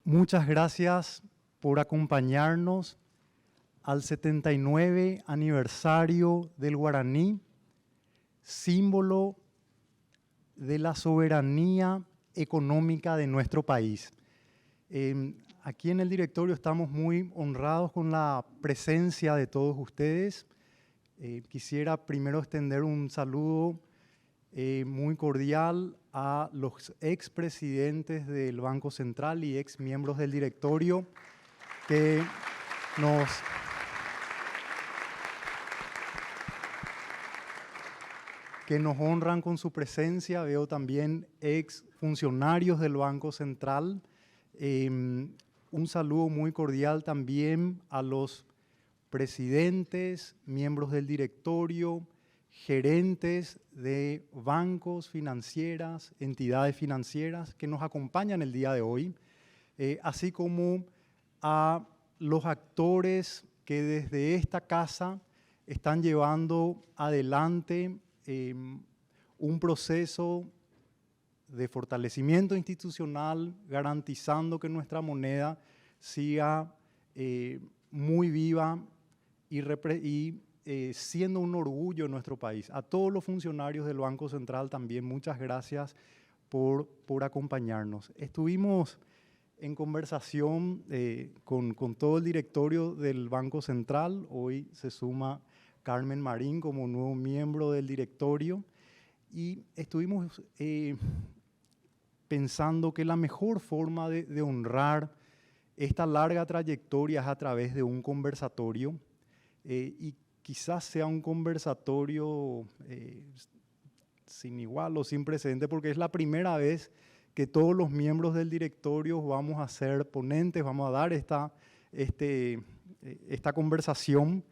Muchas gracias por acompañarnos al 79 aniversario del guaraní, símbolo de la soberanía económica de nuestro país. Aquí en el directorio estamos muy honrados con la presencia de todos ustedes. Quisiera primero extender un saludo muy cordial a los expresidentes del Banco Central y ex miembros del directorio que nos honran con su presencia. Veo también ex funcionarios del Banco Central. Un saludo muy cordial también a los presidentes, miembros del directorio, gerentes de bancos, financieras, entidades financieras que nos acompañan el día de hoy, así como a los actores que desde esta casa están llevando adelante un proceso de fortalecimiento institucional, garantizando que nuestra moneda siga muy viva y siendo un orgullo en nuestro país. A todos los funcionarios del Banco Central también muchas gracias por acompañarnos. Estuvimos en conversación con todo el directorio del Banco Central. Hoy se suma Carmen Marín como nuevo miembro del directorio y estuvimos pensando que la mejor forma de honrar esta larga trayectoria es a través de un conversatorio y quizás sea un conversatorio sin igual o sin precedente, porque es la primera vez que todos los miembros del directorio vamos a ser ponentes, vamos a dar esta conversación.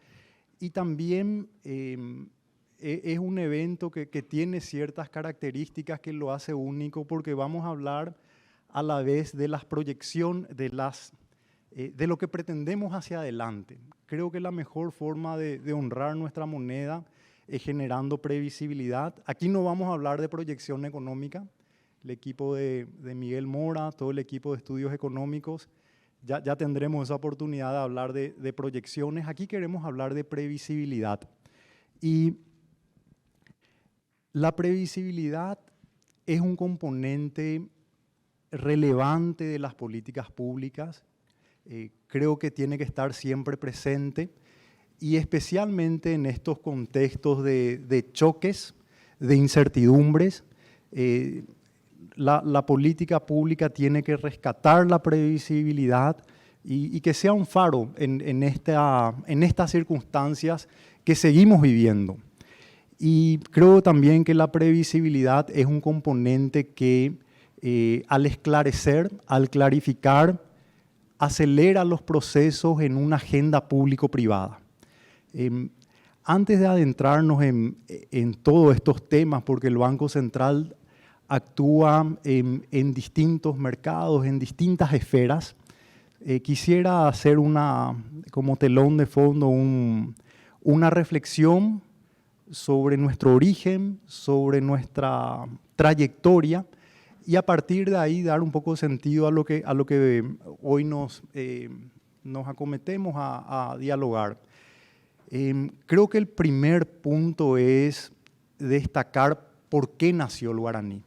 Y también es un evento que tiene ciertas características que lo hace único, porque vamos a hablar a la vez de las proyecciones, de lo que pretendemos hacia adelante. Creo que la mejor forma de honrar nuestra moneda es generando previsibilidad. Aquí no vamos a hablar de proyección económica. El equipo de Miguel Mora, todo el equipo de estudios económicos, ya tendremos esa oportunidad de hablar de proyecciones. Aquí queremos hablar de previsibilidad. Y la previsibilidad es un componente relevante de las políticas públicas. Creo que tiene que estar siempre presente y especialmente en estos contextos de choques, de incertidumbres. La política pública tiene que rescatar la previsibilidad y que sea un faro en estas circunstancias que seguimos viviendo. Y creo también que la previsibilidad es un componente que al esclarecer, al clarificar, acelera los procesos en una agenda público-privada. Antes de adentrarnos en todos estos temas, porque el Banco Central actúa en distintos mercados, en distintas esferas, quisiera hacer como telón de fondo una reflexión sobre nuestro origen, sobre nuestra trayectoria, y a partir de ahí dar un poco de sentido a lo que hoy nos acometemos a dialogar. Creo que el primer punto es destacar por qué nació el guaraní.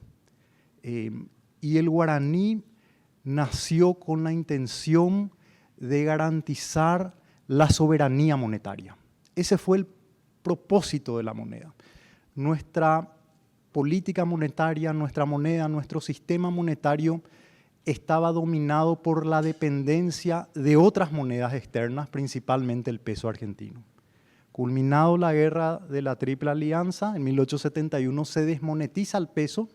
Y el guaraní nació con la intención de garantizar la soberanía monetaria. Ese fue el propósito de la moneda. Nuestra política monetaria, nuestra moneda, nuestro sistema monetario estaba dominado por la dependencia de otras monedas externas, principalmente el peso argentino. Culminado la guerra de la Triple Alianza, en 1871 se desmonetiza el peso.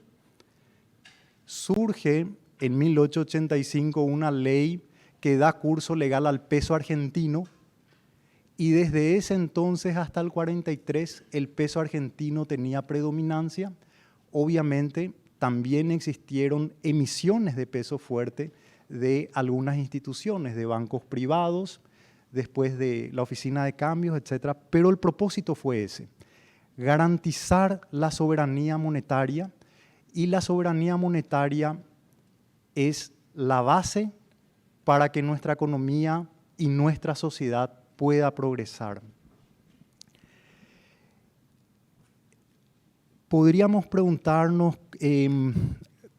Surge en 1885 una ley que da curso legal al peso argentino y desde ese entonces hasta el 43 el peso argentino tenía predominancia. Obviamente también existieron emisiones de peso fuerte de algunas instituciones, de bancos privados, después de la oficina de cambios, etc. Pero el propósito fue ese, garantizar la soberanía monetaria, y la soberanía monetaria es la base para que nuestra economía y nuestra sociedad pueda progresar. Podríamos preguntarnos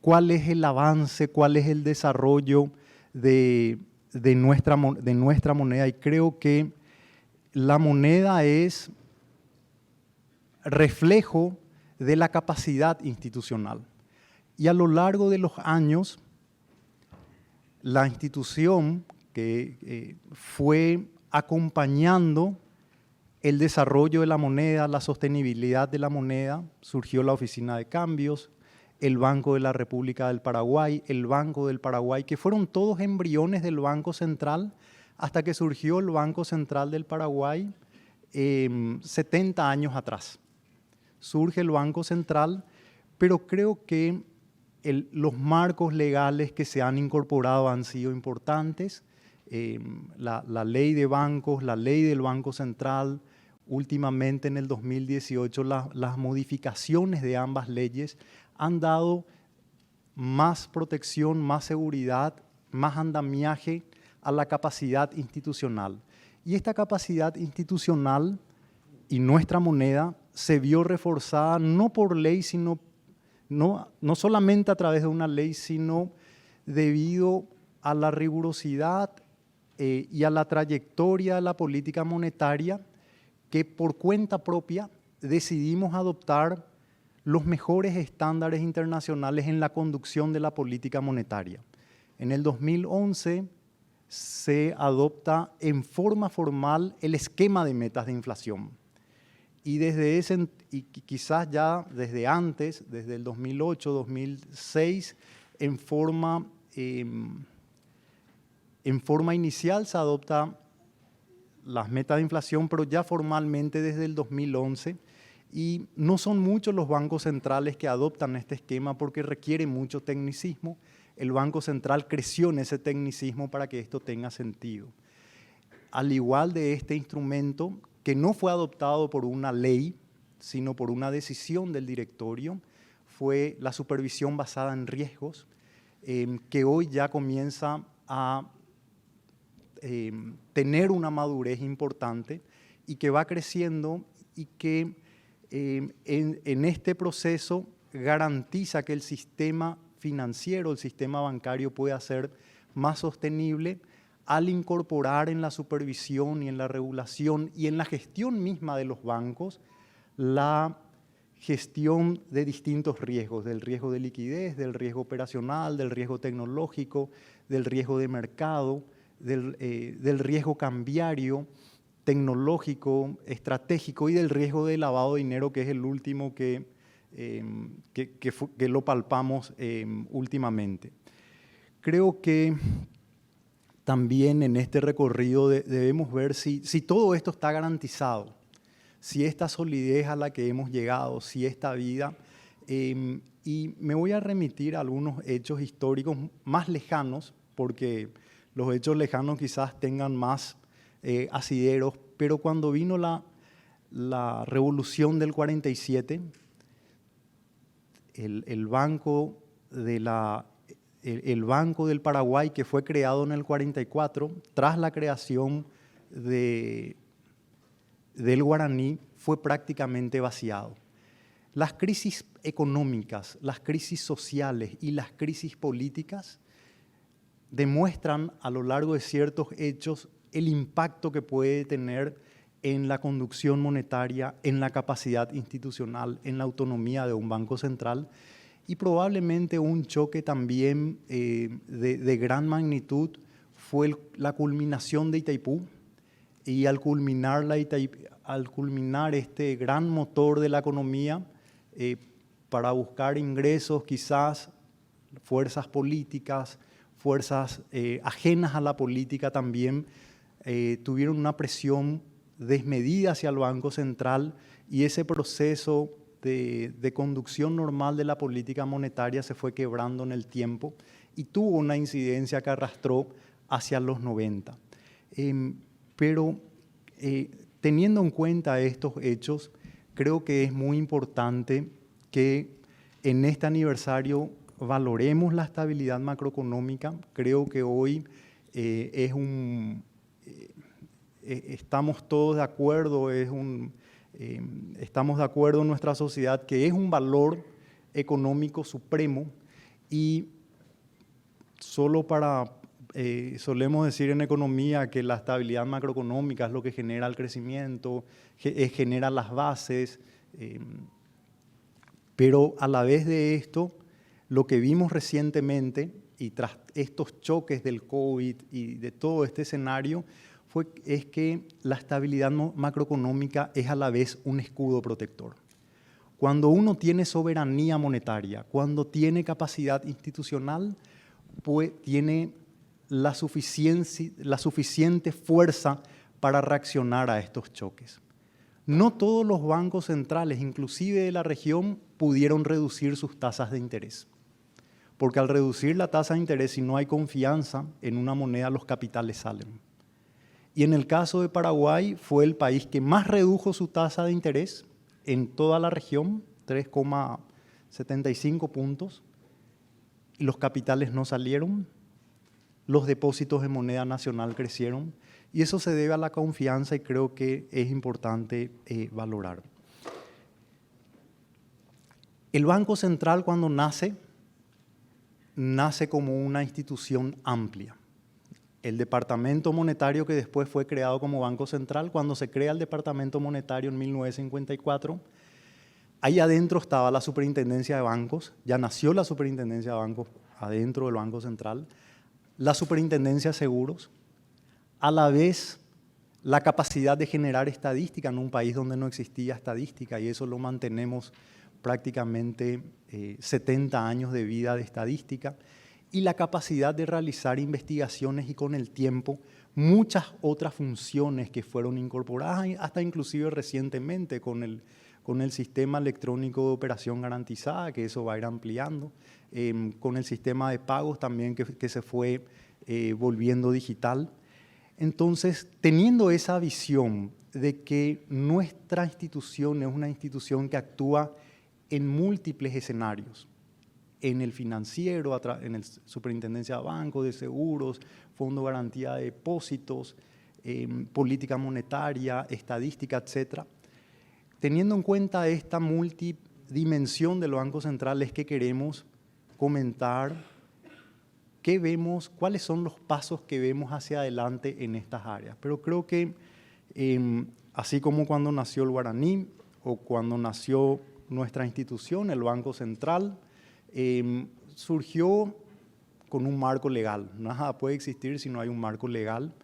cuál es el avance, cuál es el desarrollo de nuestra moneda, y creo que la moneda es reflejo de la capacidad institucional. Y a lo largo de los años, la institución que fue acompañando el desarrollo de la moneda, la sostenibilidad de la moneda, surgió la Oficina de Cambios, el Banco de la República del Paraguay, el Banco del Paraguay, que fueron todos embriones del Banco Central, hasta que surgió el Banco Central del Paraguay 70 años atrás. Surge el Banco Central, pero creo que los marcos legales que se han incorporado han sido importantes. La ley de bancos, la ley del Banco Central, últimamente en el 2018 las modificaciones de ambas leyes han dado más protección, más seguridad, más andamiaje a la capacidad institucional. Y esta capacidad institucional y nuestra moneda se vio reforzada no por ley, sino no solamente a través de una ley, sino debido a la rigurosidad y a la trayectoria de la política monetaria, que por cuenta propia decidimos adoptar los mejores estándares internacionales en la conducción de la política monetaria. En el 2011 se adopta en forma formal el esquema de metas de inflación. Y desde ese, y quizás ya desde antes, desde el 2008, 2006, en forma inicial se adopta las metas de inflación, pero ya formalmente desde el 2011. Y no son muchos los bancos centrales que adoptan este esquema porque requiere mucho tecnicismo. El Banco Central creció en ese tecnicismo para que esto tenga sentido. Al igual de este instrumento, que no fue adoptado por una ley, sino por una decisión del directorio, fue la supervisión basada en riesgos, que hoy ya comienza a tener una madurez importante y que va creciendo y que en este proceso garantiza que el sistema financiero, el sistema bancario pueda ser más sostenible al incorporar en la supervisión y en la regulación y en la gestión misma de los bancos la gestión de distintos riesgos, del riesgo de liquidez, del riesgo operacional, del riesgo tecnológico, del riesgo de mercado, del riesgo cambiario, tecnológico, estratégico y del riesgo de lavado de dinero, que es el último que lo palpamos últimamente. Creo que también en este recorrido debemos ver si todo esto está garantizado, si esta solidez a la que hemos llegado, si esta vida, y me voy a remitir a algunos hechos históricos más lejanos, porque los hechos lejanos quizás tengan más asideros, pero cuando vino la revolución del 47, el Banco del Paraguay, que fue creado en el 44, tras la creación del guaraní, fue prácticamente vaciado. Las crisis económicas, las crisis sociales y las crisis políticas demuestran a lo largo de ciertos hechos el impacto que puede tener en la conducción monetaria, en la capacidad institucional, en la autonomía de un banco central, y probablemente un choque también de gran magnitud fue la culminación de Itaipú, y al culminar este gran motor de la economía, para buscar ingresos, quizás fuerzas políticas, fuerzas ajenas a la política también tuvieron una presión desmedida hacia el Banco Central, y ese proceso de conducción normal de la política monetaria se fue quebrando en el tiempo y tuvo una incidencia que arrastró hacia los 90. Pero teniendo en cuenta estos hechos, creo que es muy importante que en este aniversario valoremos la estabilidad macroeconómica. Creo que hoy estamos todos de acuerdo, estamos de acuerdo en nuestra sociedad que es un valor económico supremo y solemos decir en economía que la estabilidad macroeconómica es lo que genera el crecimiento, genera las bases, pero a la vez de esto, lo que vimos recientemente y tras estos choques del COVID y de todo este escenario, es que la estabilidad macroeconómica es a la vez un escudo protector. Cuando uno tiene soberanía monetaria, cuando tiene capacidad institucional, pues tiene la suficiente fuerza para reaccionar a estos choques. No todos los bancos centrales, inclusive de la región, pudieron reducir sus tasas de interés. Porque al reducir la tasa de interés, si no hay confianza en una moneda, los capitales salen. Y en el caso de Paraguay, fue el país que más redujo su tasa de interés en toda la región, 3,75 puntos, y los capitales no salieron, los depósitos de moneda nacional crecieron, y eso se debe a la confianza y creo que es importante valorar. El Banco Central cuando nace como una institución amplia. El Departamento Monetario, que después fue creado como Banco Central, cuando se crea el Departamento Monetario en 1954, ahí adentro estaba la Superintendencia de Bancos, ya nació la Superintendencia de Bancos adentro del Banco Central, la Superintendencia de Seguros, a la vez la capacidad de generar estadística en un país donde no existía estadística, y eso lo mantenemos prácticamente 70 años de vida de estadística, y la capacidad de realizar investigaciones y con el tiempo muchas otras funciones que fueron incorporadas hasta inclusive recientemente con el sistema electrónico de operación garantizada, que eso va a ir ampliando, con el sistema de pagos también que se fue volviendo digital. Entonces, teniendo esa visión de que nuestra institución es una institución que actúa en múltiples escenarios, en el financiero, en la Superintendencia de Bancos, de Seguros, Fondo de Garantía de Depósitos, política monetaria, estadística, etc. Teniendo en cuenta esta multidimensión del Banco Central, es que queremos comentar qué vemos, cuáles son los pasos que vemos hacia adelante en estas áreas. Pero creo que así como cuando nació el Guaraní o cuando nació nuestra institución, el Banco Central, surgió con un marco legal. Nada puede existir si no hay un marco legal.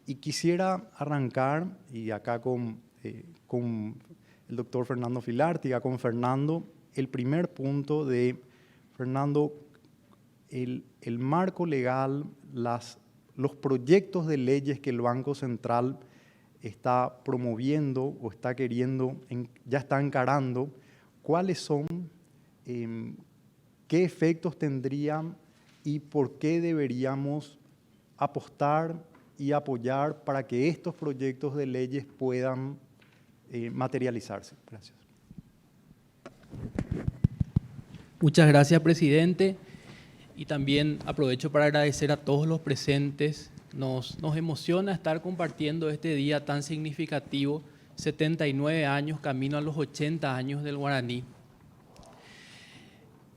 Y quisiera arrancar, y acá con el doctor Fernando Filártiga, con Fernando, el primer punto de, Fernando, el marco legal, los proyectos de leyes que el Banco Central está promoviendo o está queriendo, ya está encarando, ¿cuáles son? ¿Qué efectos tendrían y por qué deberíamos apostar y apoyar para que estos proyectos de leyes puedan materializarse? Gracias. Muchas gracias, presidente. Y también aprovecho para agradecer a todos los presentes. Nos emociona estar compartiendo este día tan significativo, 79 años, camino a los 80 años del Guaraní.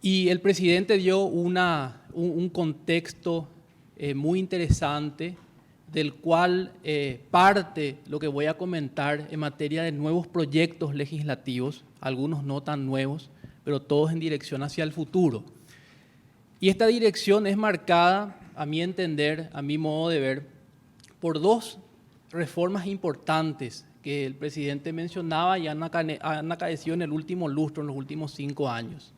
Y el presidente dio un contexto muy interesante, del cual parte lo que voy a comentar en materia de nuevos proyectos legislativos, algunos no tan nuevos, pero todos en dirección hacia el futuro. Y esta dirección es marcada, a mi entender, a mi modo de ver, por dos reformas importantes que el presidente mencionaba y han acaecido en el último lustro, en los últimos 5 años.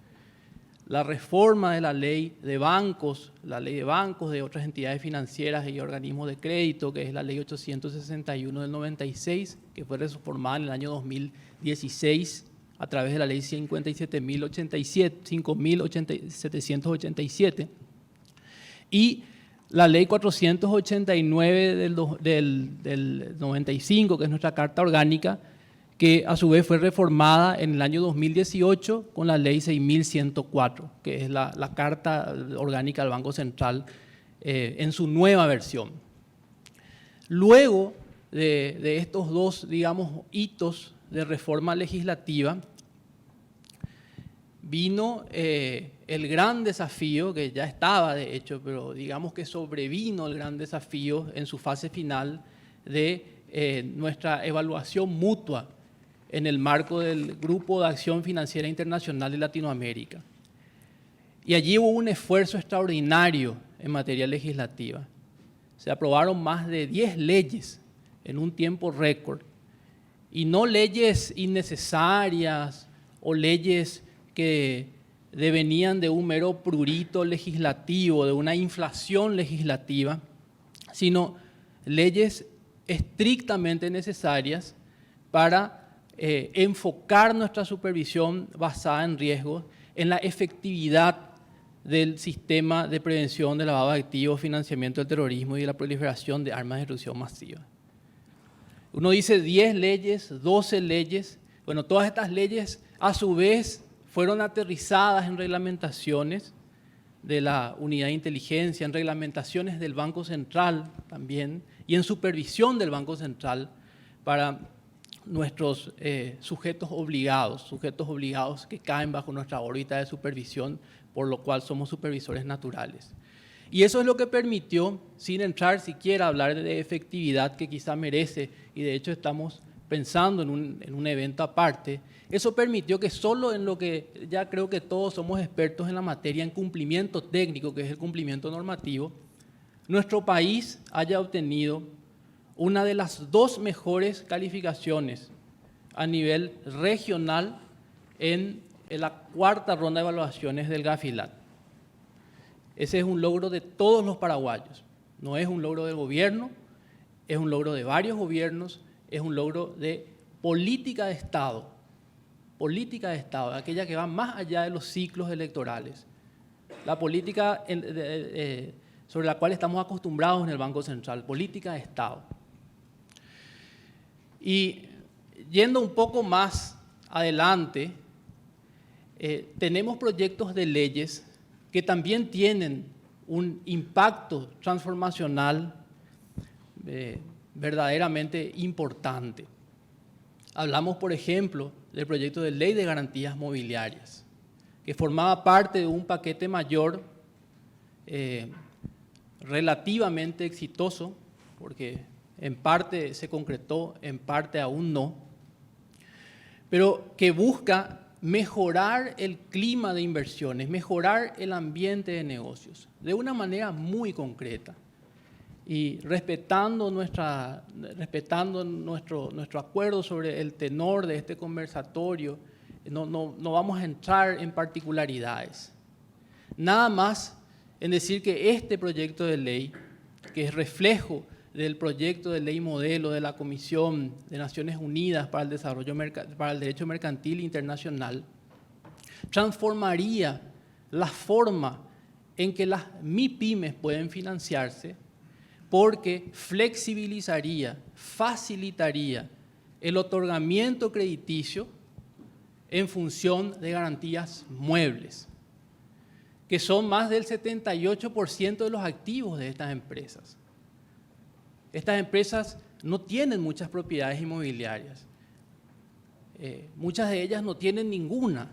La reforma de la ley de bancos, de otras entidades financieras y organismos de crédito, que es la ley 861 del 96, que fue reformada en el año 2016 a través de la ley 5787, y la ley 489 del 95, que es nuestra Carta Orgánica, que a su vez fue reformada en el año 2018 con la ley 6104, que es la Carta Orgánica del Banco Central en su nueva versión. Luego de estos dos, digamos, hitos de reforma legislativa, vino el gran desafío, que ya estaba de hecho, pero digamos que sobrevino el gran desafío en su fase final de nuestra evaluación mutua en el marco del Grupo de Acción Financiera Internacional de Latinoamérica. Y allí hubo un esfuerzo extraordinario en materia legislativa. Se aprobaron más de 10 leyes en un tiempo récord, y no leyes innecesarias o leyes que devenían de un mero prurito legislativo, de una inflación legislativa, sino leyes estrictamente necesarias para enfocar nuestra supervisión basada en riesgos en la efectividad del sistema de prevención de lavado de activos, financiamiento del terrorismo y de la proliferación de armas de destrucción masiva. Uno dice 10 leyes, 12 leyes. Bueno, todas estas leyes a su vez fueron aterrizadas en reglamentaciones de la unidad de inteligencia, en reglamentaciones del Banco Central también, y en supervisión del Banco Central para nuestros sujetos obligados que caen bajo nuestra órbita de supervisión, por lo cual somos supervisores naturales. Y eso es lo que permitió, sin entrar siquiera a hablar de efectividad que quizá merece, y de hecho estamos pensando en un evento aparte, eso permitió que solo en lo que ya creo que todos somos expertos en la materia, en cumplimiento técnico, que es el cumplimiento normativo, nuestro país haya obtenido una de las 2 mejores calificaciones a nivel regional en la 4ª ronda de evaluaciones del Gafilat. Ese es un logro de todos los paraguayos, no es un logro del gobierno, es un logro de varios gobiernos, es un logro de política de Estado, aquella que va más allá de los ciclos electorales, la política sobre la cual estamos acostumbrados en el Banco Central, política de Estado. Y yendo un poco más adelante, tenemos proyectos de leyes que también tienen un impacto transformacional verdaderamente importante. Hablamos, por ejemplo, del proyecto de ley de garantías mobiliarias, que formaba parte de un paquete mayor relativamente exitoso, porque en parte se concretó, en parte aún no, pero que busca mejorar el clima de inversiones, mejorar el ambiente de negocios, de una manera muy concreta. Y respetando nuestro acuerdo sobre el tenor de este conversatorio, no vamos a entrar en particularidades. Nada más en decir que este proyecto de ley, que es reflejo del proyecto de ley modelo de la Comisión de Naciones Unidas para el Derecho Mercantil Internacional, transformaría la forma en que las MIPYMES pueden financiarse, porque flexibilizaría, facilitaría el otorgamiento crediticio en función de garantías muebles, que son más del 78% de los activos de estas empresas. Estas empresas no tienen muchas propiedades inmobiliarias, muchas de ellas no tienen ninguna,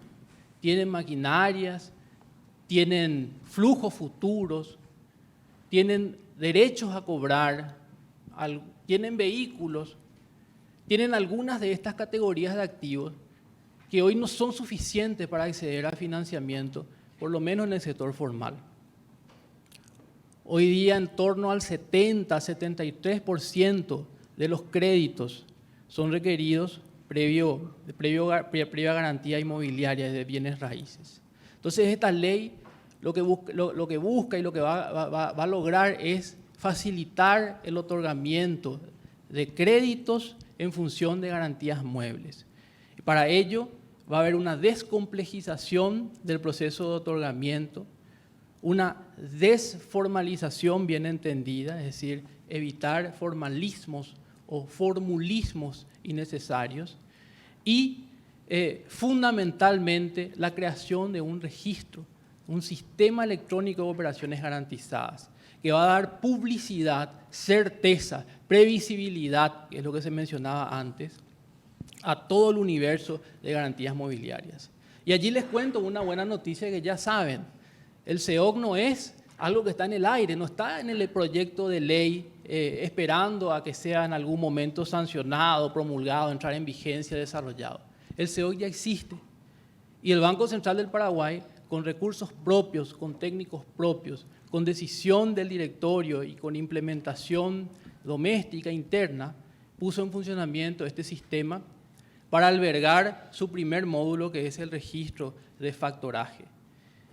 tienen maquinarias, tienen flujos futuros, tienen derechos a cobrar, tienen vehículos, tienen algunas de estas categorías de activos que hoy no son suficientes para acceder a financiamiento, por lo menos en el sector formal. Hoy día en torno al 70-73% de los créditos son requeridos previa garantía inmobiliaria de bienes raíces. Entonces esta ley lo que busca y lo que va a lograr es facilitar el otorgamiento de créditos en función de garantías muebles. Y para ello va a haber una descomplejización del proceso de otorgamiento, una desformalización bien entendida, es decir, evitar formalismos o formulismos innecesarios y fundamentalmente la creación de un registro, un sistema electrónico de operaciones garantizadas, que va a dar publicidad, certeza, previsibilidad, que es lo que se mencionaba antes, a todo el universo de garantías mobiliarias. Y allí les cuento una buena noticia que ya saben. El SEOC no es algo que está en el aire, no está en el proyecto de ley esperando a que sea en algún momento sancionado, promulgado, entrar en vigencia, desarrollado. El SEOC ya existe. Y el Banco Central del Paraguay, con recursos propios, con técnicos propios, con decisión del directorio y con implementación doméstica interna, puso en funcionamiento este sistema para albergar su primer módulo, que es el registro de factoraje.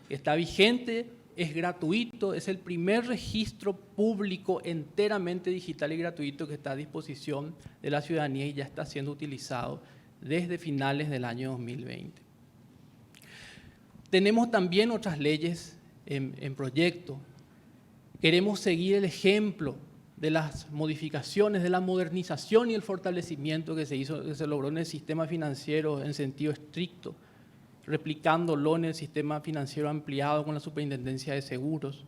Está vigente, es gratuito, es el primer registro público enteramente digital y gratuito que está a disposición de la ciudadanía y ya está siendo utilizado desde finales del año 2020. Tenemos también otras leyes en proyecto. Queremos seguir el ejemplo de las modificaciones, de la modernización y el fortalecimiento que se logró en el sistema financiero en sentido estricto, replicándolo en el sistema financiero ampliado con la Superintendencia de Seguros.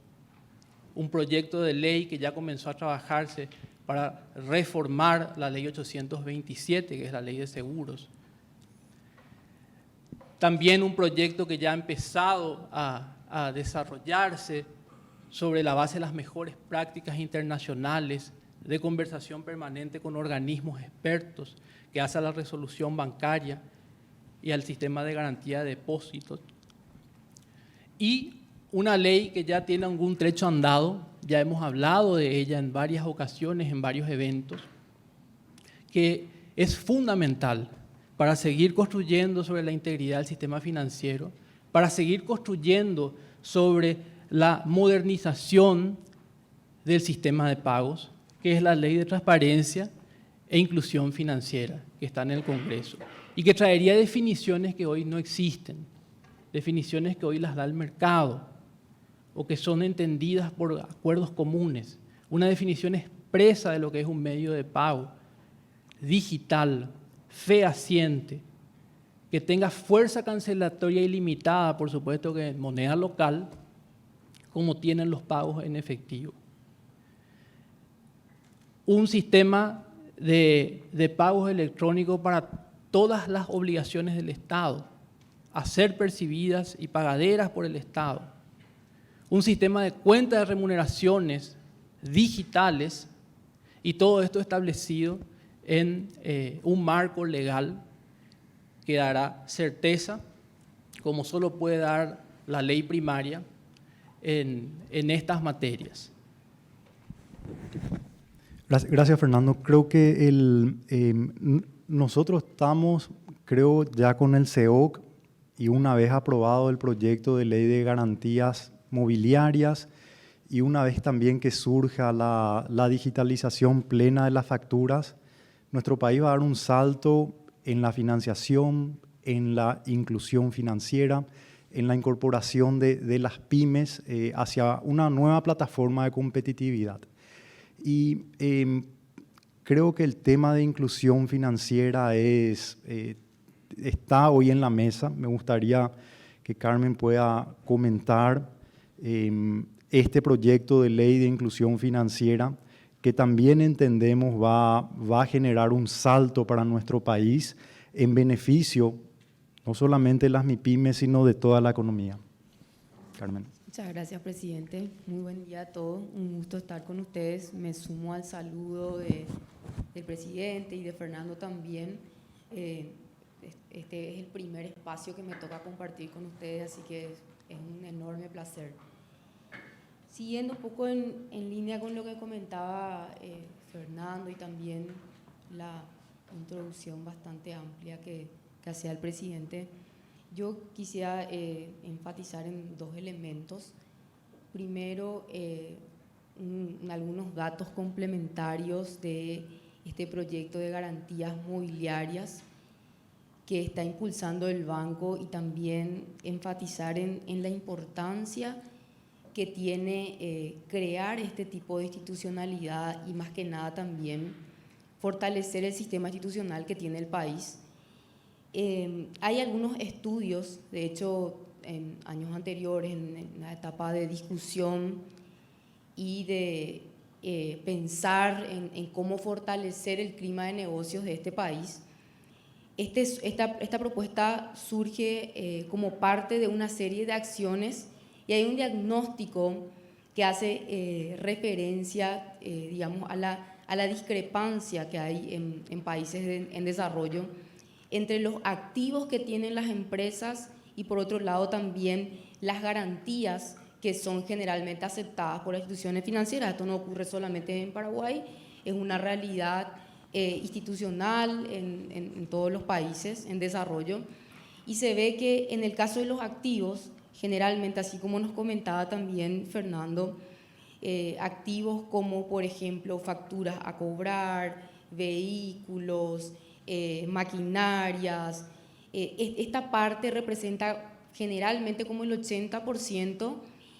Un proyecto de ley que ya comenzó a trabajarse para reformar la Ley 827, que es la Ley de Seguros. También un proyecto que ya ha empezado a desarrollarse sobre la base de las mejores prácticas internacionales de conversación permanente con organismos expertos que hace a la resolución bancaria y al sistema de garantía de depósitos. Y una ley que ya tiene algún trecho andado, ya hemos hablado de ella en varias ocasiones, en varios eventos, que es fundamental para seguir construyendo sobre la integridad del sistema financiero, para seguir construyendo sobre la modernización del sistema de pagos, que es la Ley de Transparencia e Inclusión Financiera, que está en el Congreso, y que traería definiciones que hoy no existen, definiciones que hoy las da el mercado, o que son entendidas por acuerdos comunes, una definición expresa de lo que es un medio de pago, digital, fehaciente, que tenga fuerza cancelatoria ilimitada, por supuesto que en moneda local, como tienen los pagos en efectivo. Un sistema de pagos electrónicos para todas las obligaciones del Estado, a ser percibidas y pagaderas por el Estado. Un sistema de cuenta de remuneraciones digitales y todo esto establecido en un marco legal que dará certeza, como solo puede dar la ley primaria, en estas materias. Gracias, Fernando. Creo que nosotros estamos, ya con el SEOC y una vez aprobado el proyecto de ley de garantías mobiliarias y una vez también que surja la digitalización plena de las facturas, nuestro país va a dar un salto en la financiación, en la inclusión financiera, en la incorporación de las pymes hacia una nueva plataforma de competitividad. Y creo que el tema de inclusión financiera está hoy en la mesa. Me gustaría que Carmen pueda comentar este proyecto de ley de inclusión financiera que también entendemos va a generar un salto para nuestro país en beneficio no solamente de las MIPYMES, sino de toda la economía. Carmen. Muchas gracias, presidente. Muy buen día a todos. Un gusto estar con ustedes. Me sumo al saludo del presidente y de Fernando también. Este es el primer espacio que me toca compartir con ustedes, así que es un enorme placer. Siguiendo un poco en línea con lo que comentaba Fernando y también la introducción bastante amplia que hacía el presidente, yo quisiera enfatizar en dos elementos. Primero, algunos datos complementarios de este proyecto de garantías mobiliarias que está impulsando el banco y también enfatizar en la importancia que tiene crear este tipo de institucionalidad y más que nada también fortalecer el sistema institucional que tiene el país. Hay algunos estudios, de hecho, en años anteriores, en la etapa de discusión y de pensar en cómo fortalecer el clima de negocios de este país. Esta propuesta surge como parte de una serie de acciones y hay un diagnóstico que hace referencia, digamos, a la discrepancia que hay en países en desarrollo entre los activos que tienen las empresas y por otro lado también las garantías que son generalmente aceptadas por las instituciones financieras. Esto no ocurre solamente en Paraguay, es una realidad institucional en todos los países en desarrollo. Y se ve que en el caso de los activos, generalmente, así como nos comentaba también Fernando, activos como por ejemplo facturas a cobrar, vehículos, maquinarias, esta parte representa generalmente como el 80%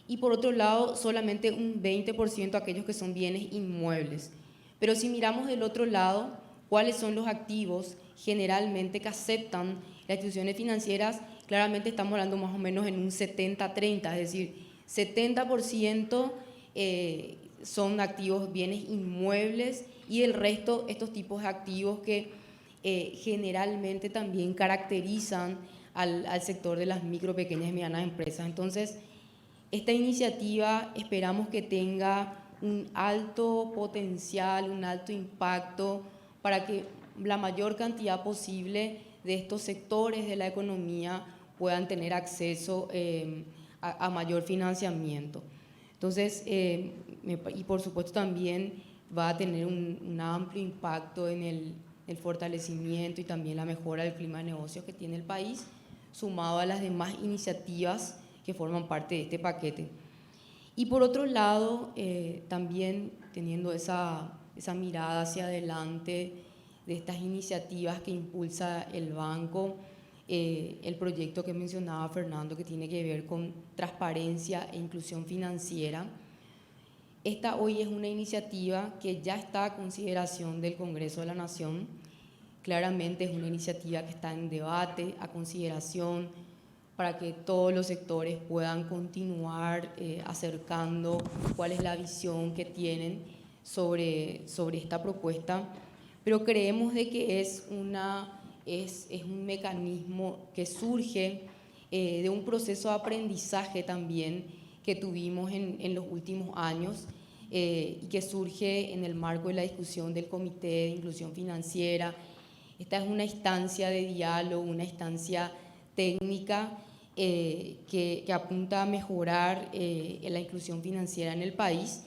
y por otro lado solamente un 20% aquellos que son bienes inmuebles. Pero si miramos del otro lado, ¿cuáles son los activos generalmente que aceptan las instituciones financieras? Claramente estamos hablando más o menos en un 70-30, es decir, 70% son activos bienes inmuebles y el resto estos tipos de activos que generalmente también caracterizan al sector de las micro, pequeñas y medianas empresas. Entonces, esta iniciativa esperamos que tenga un alto potencial, un alto impacto para que la mayor cantidad posible de estos sectores de la economía puedan tener acceso a mayor financiamiento. Entonces, y por supuesto también va a tener un amplio impacto en el fortalecimiento y también la mejora del clima de negocios que tiene el país, sumado a las demás iniciativas que forman parte de este paquete. Y por otro lado, también teniendo esa mirada hacia adelante de estas iniciativas que impulsa el banco, el proyecto que mencionaba Fernando, que tiene que ver con transparencia e inclusión financiera. Esta hoy es una iniciativa que ya está a consideración del Congreso de la Nación. Claramente es una iniciativa que está en debate, a consideración, para que todos los sectores puedan continuar acercando cuál es la visión que tienen sobre esta propuesta. Pero creemos de que es un mecanismo que surge de un proceso de aprendizaje también que tuvimos en los últimos años y que surge en el marco de la discusión del Comité de Inclusión Financiera. Esta es una instancia de diálogo, una instancia técnica que apunta a mejorar la inclusión financiera en el país.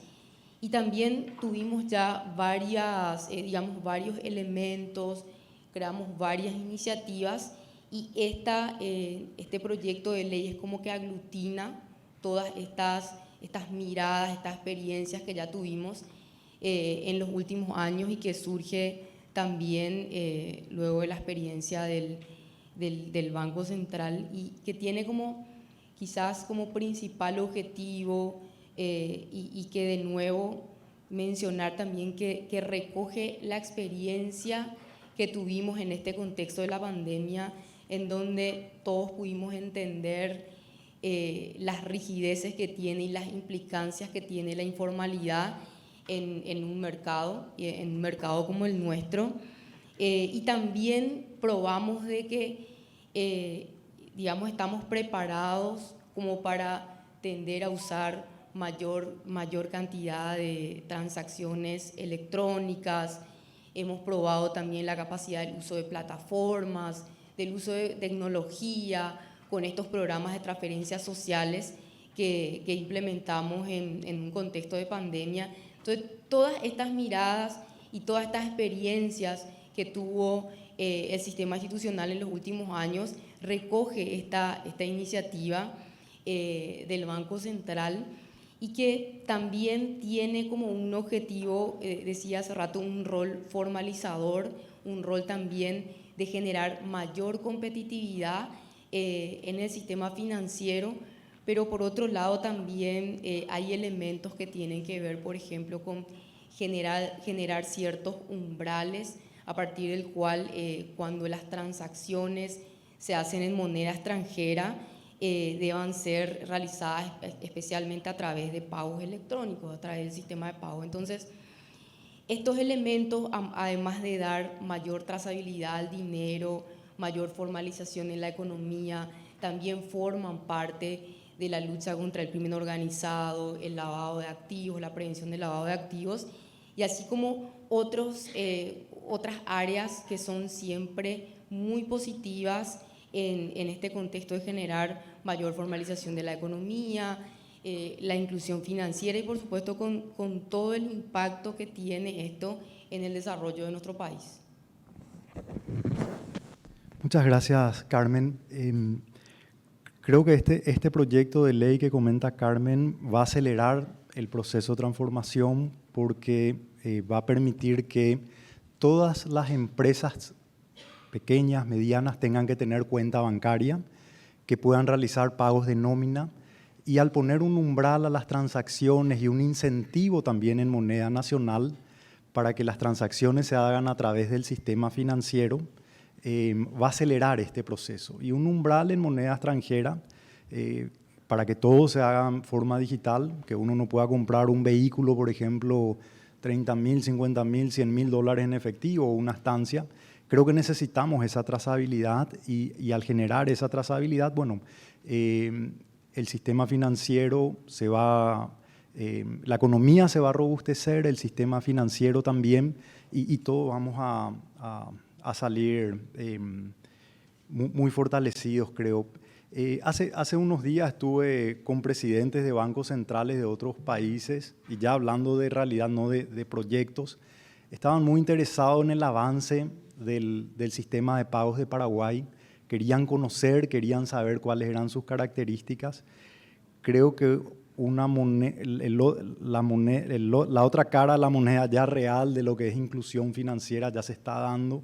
Y también tuvimos ya varios elementos, creamos varias iniciativas y este proyecto de ley es como que aglutina todas estas miradas, estas experiencias que ya tuvimos en los últimos años y que surge también luego de la experiencia del Banco Central y que tiene como quizás como principal objetivo y que de nuevo mencionar también que recoge la experiencia que tuvimos en este contexto de la pandemia, en donde todos pudimos entender las rigideces que tiene y las implicancias que tiene la informalidad en un mercado como el nuestro. Y también probamos de que, estamos preparados como para tender a usar mayor cantidad de transacciones electrónicas. Hemos probado también la capacidad del uso de plataformas, del uso de tecnología, con estos programas de transferencias sociales que implementamos en un contexto de pandemia. Entonces, todas estas miradas y todas estas experiencias que tuvo el sistema institucional en los últimos años recoge esta iniciativa del Banco Central y que también tiene como un objetivo, decía hace rato, un rol formalizador, un rol también de generar mayor competitividad en el sistema financiero, pero por otro lado también hay elementos que tienen que ver, por ejemplo, con generar ciertos umbrales a partir del cual cuando las transacciones se hacen en moneda extranjera, deban ser realizadas especialmente a través de pagos electrónicos, a través del sistema de pago. Entonces, estos elementos, además de dar mayor trazabilidad al dinero, mayor formalización en la economía, también forman parte de la lucha contra el crimen organizado, el lavado de activos, la prevención del lavado de activos, y así como otras áreas que son siempre muy positivas en este contexto de generar mayor formalización de la economía, la inclusión financiera y por supuesto con todo el impacto que tiene esto en el desarrollo de nuestro país. Muchas gracias, Carmen. Creo que este proyecto de ley que comenta Carmen va a acelerar el proceso de transformación porque va a permitir que todas las empresas pequeñas, medianas, tengan que tener cuenta bancaria, que puedan realizar pagos de nómina, y al poner un umbral a las transacciones y un incentivo también en moneda nacional para que las transacciones se hagan a través del sistema financiero, va a acelerar este proceso. Y un umbral en moneda extranjera para que todo se haga en forma digital, que uno no pueda comprar un vehículo, por ejemplo, 30.000, 50.000, 100.000 dólares en efectivo o una estancia. Creo que necesitamos esa trazabilidad y al generar esa trazabilidad, bueno, el sistema financiero la economía se va a robustecer, el sistema financiero también, y todos vamos a salir muy fortalecidos, creo. Hace unos días estuve con presidentes de bancos centrales de otros países, y ya hablando de realidad, no de proyectos, estaban muy interesados en el avance del sistema de pagos de Paraguay. Querían conocer, querían saber cuáles eran sus características. Creo que la otra cara de la moneda ya real de lo que es inclusión financiera ya se está dando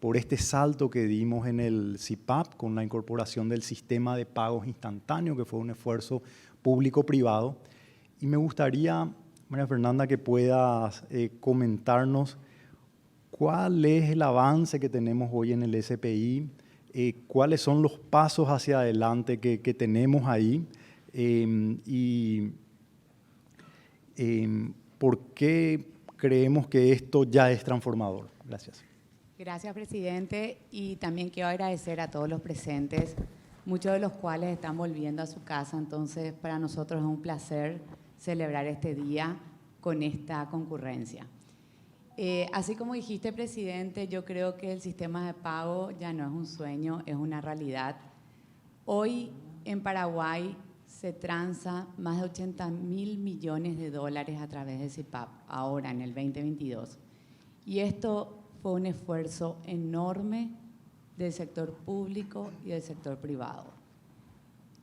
por este salto que dimos en el CIPAP con la incorporación del sistema de pagos instantáneo, que fue un esfuerzo público-privado. Y me gustaría, María Fernanda, que puedas comentarnos cuál es el avance que tenemos hoy en el SPI, cuáles son los pasos hacia adelante que tenemos ahí y por qué creemos que esto ya es transformador. Gracias. Gracias, presidente, y también quiero agradecer a todos los presentes, muchos de los cuales están volviendo a su casa, entonces para nosotros es un placer celebrar este día con esta concurrencia. Así como dijiste, presidente, yo creo que el sistema de pago ya no es un sueño, es una realidad. Hoy en Paraguay se transa más de 80.000 millones de dólares a través de CIPAP, ahora en el 2022. Y esto fue un esfuerzo enorme del sector público y del sector privado.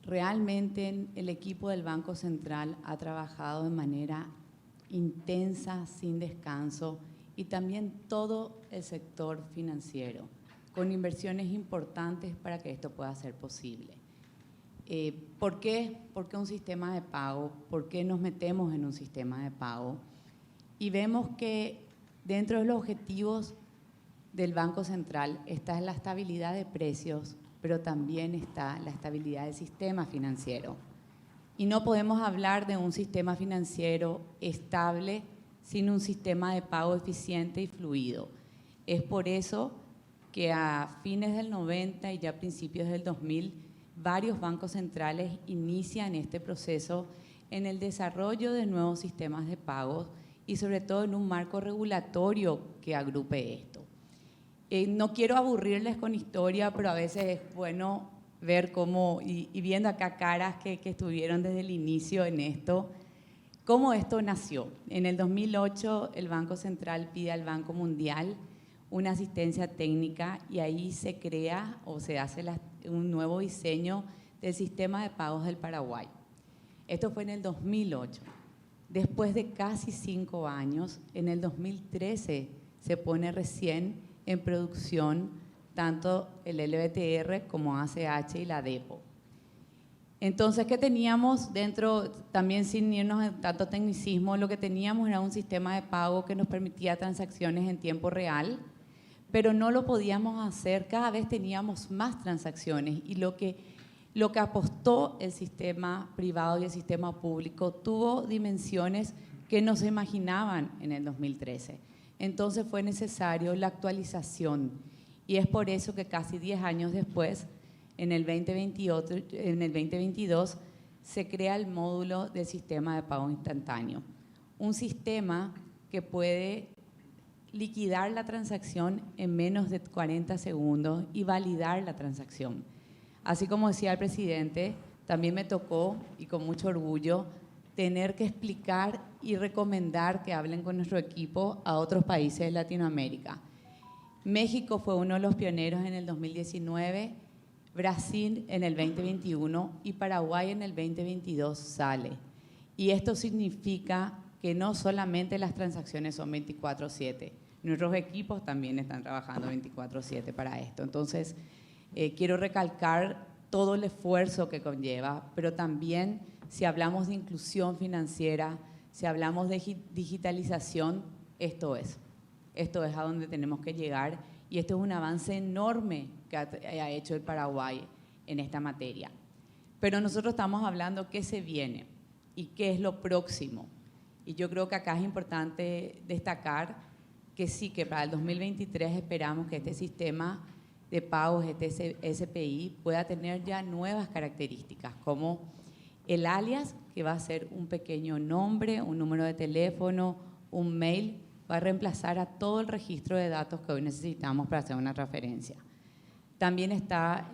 Realmente el equipo del Banco Central ha trabajado de manera intensa, sin descanso, y también todo el sector financiero, con inversiones importantes para que esto pueda ser posible. ¿Por qué? ¿Por qué un sistema de pago? ¿Por qué nos metemos en un sistema de pago? Y vemos que dentro de los objetivos del Banco Central está la estabilidad de precios, pero también está la estabilidad del sistema financiero. Y no podemos hablar de un sistema financiero estable sin un sistema de pago eficiente y fluido. Es por eso que a fines del 90 y ya a principios del 2000, varios bancos centrales inician este proceso en el desarrollo de nuevos sistemas de pagos y sobre todo en un marco regulatorio que agrupe esto. No quiero aburrirles con historia, pero a veces es bueno ver cómo, y viendo acá caras que estuvieron desde el inicio en esto, cómo esto nació. En el 2008 el Banco Central pide al Banco Mundial una asistencia técnica y ahí se crea o se hace un nuevo diseño del sistema de pagos del Paraguay. Esto fue en el 2008. Después de casi 5 años, en el 2013 se pone recién en producción tanto el LBTR como ACH y la DEPO. Entonces, ¿qué teníamos dentro? También sin irnos en tanto tecnicismo, lo que teníamos era un sistema de pago que nos permitía transacciones en tiempo real, pero no lo podíamos hacer, cada vez teníamos más transacciones y lo que Lo que apostó el sistema privado y el sistema público tuvo dimensiones que no se imaginaban en el 2013. Entonces fue necesario la actualización y es por eso que casi 10 años después, en el 2022, se crea el módulo del sistema de pago instantáneo. Un sistema que puede liquidar la transacción en menos de 40 segundos y validar la transacción. Así como decía el presidente, también me tocó, y con mucho orgullo, tener que explicar y recomendar que hablen con nuestro equipo a otros países de Latinoamérica. México fue uno de los pioneros en el 2019, Brasil en el 2021 y Paraguay en el 2022 sale. Y esto significa que no solamente las transacciones son 24/7, nuestros equipos también están trabajando 24/7 para esto. Entonces, quiero recalcar todo el esfuerzo que conlleva, pero también si hablamos de inclusión financiera, si hablamos de digitalización, esto es a donde tenemos que llegar y esto es un avance enorme que ha hecho el Paraguay en esta materia. Pero nosotros estamos hablando qué se viene y qué es lo próximo. Y yo creo que acá es importante destacar que sí, que para el 2023 esperamos que este sistema de pagos, este SPI, pueda tener ya nuevas características, como el alias, que va a ser un pequeño nombre, un número de teléfono, un mail, va a reemplazar a todo el registro de datos que hoy necesitamos para hacer una transferencia. También está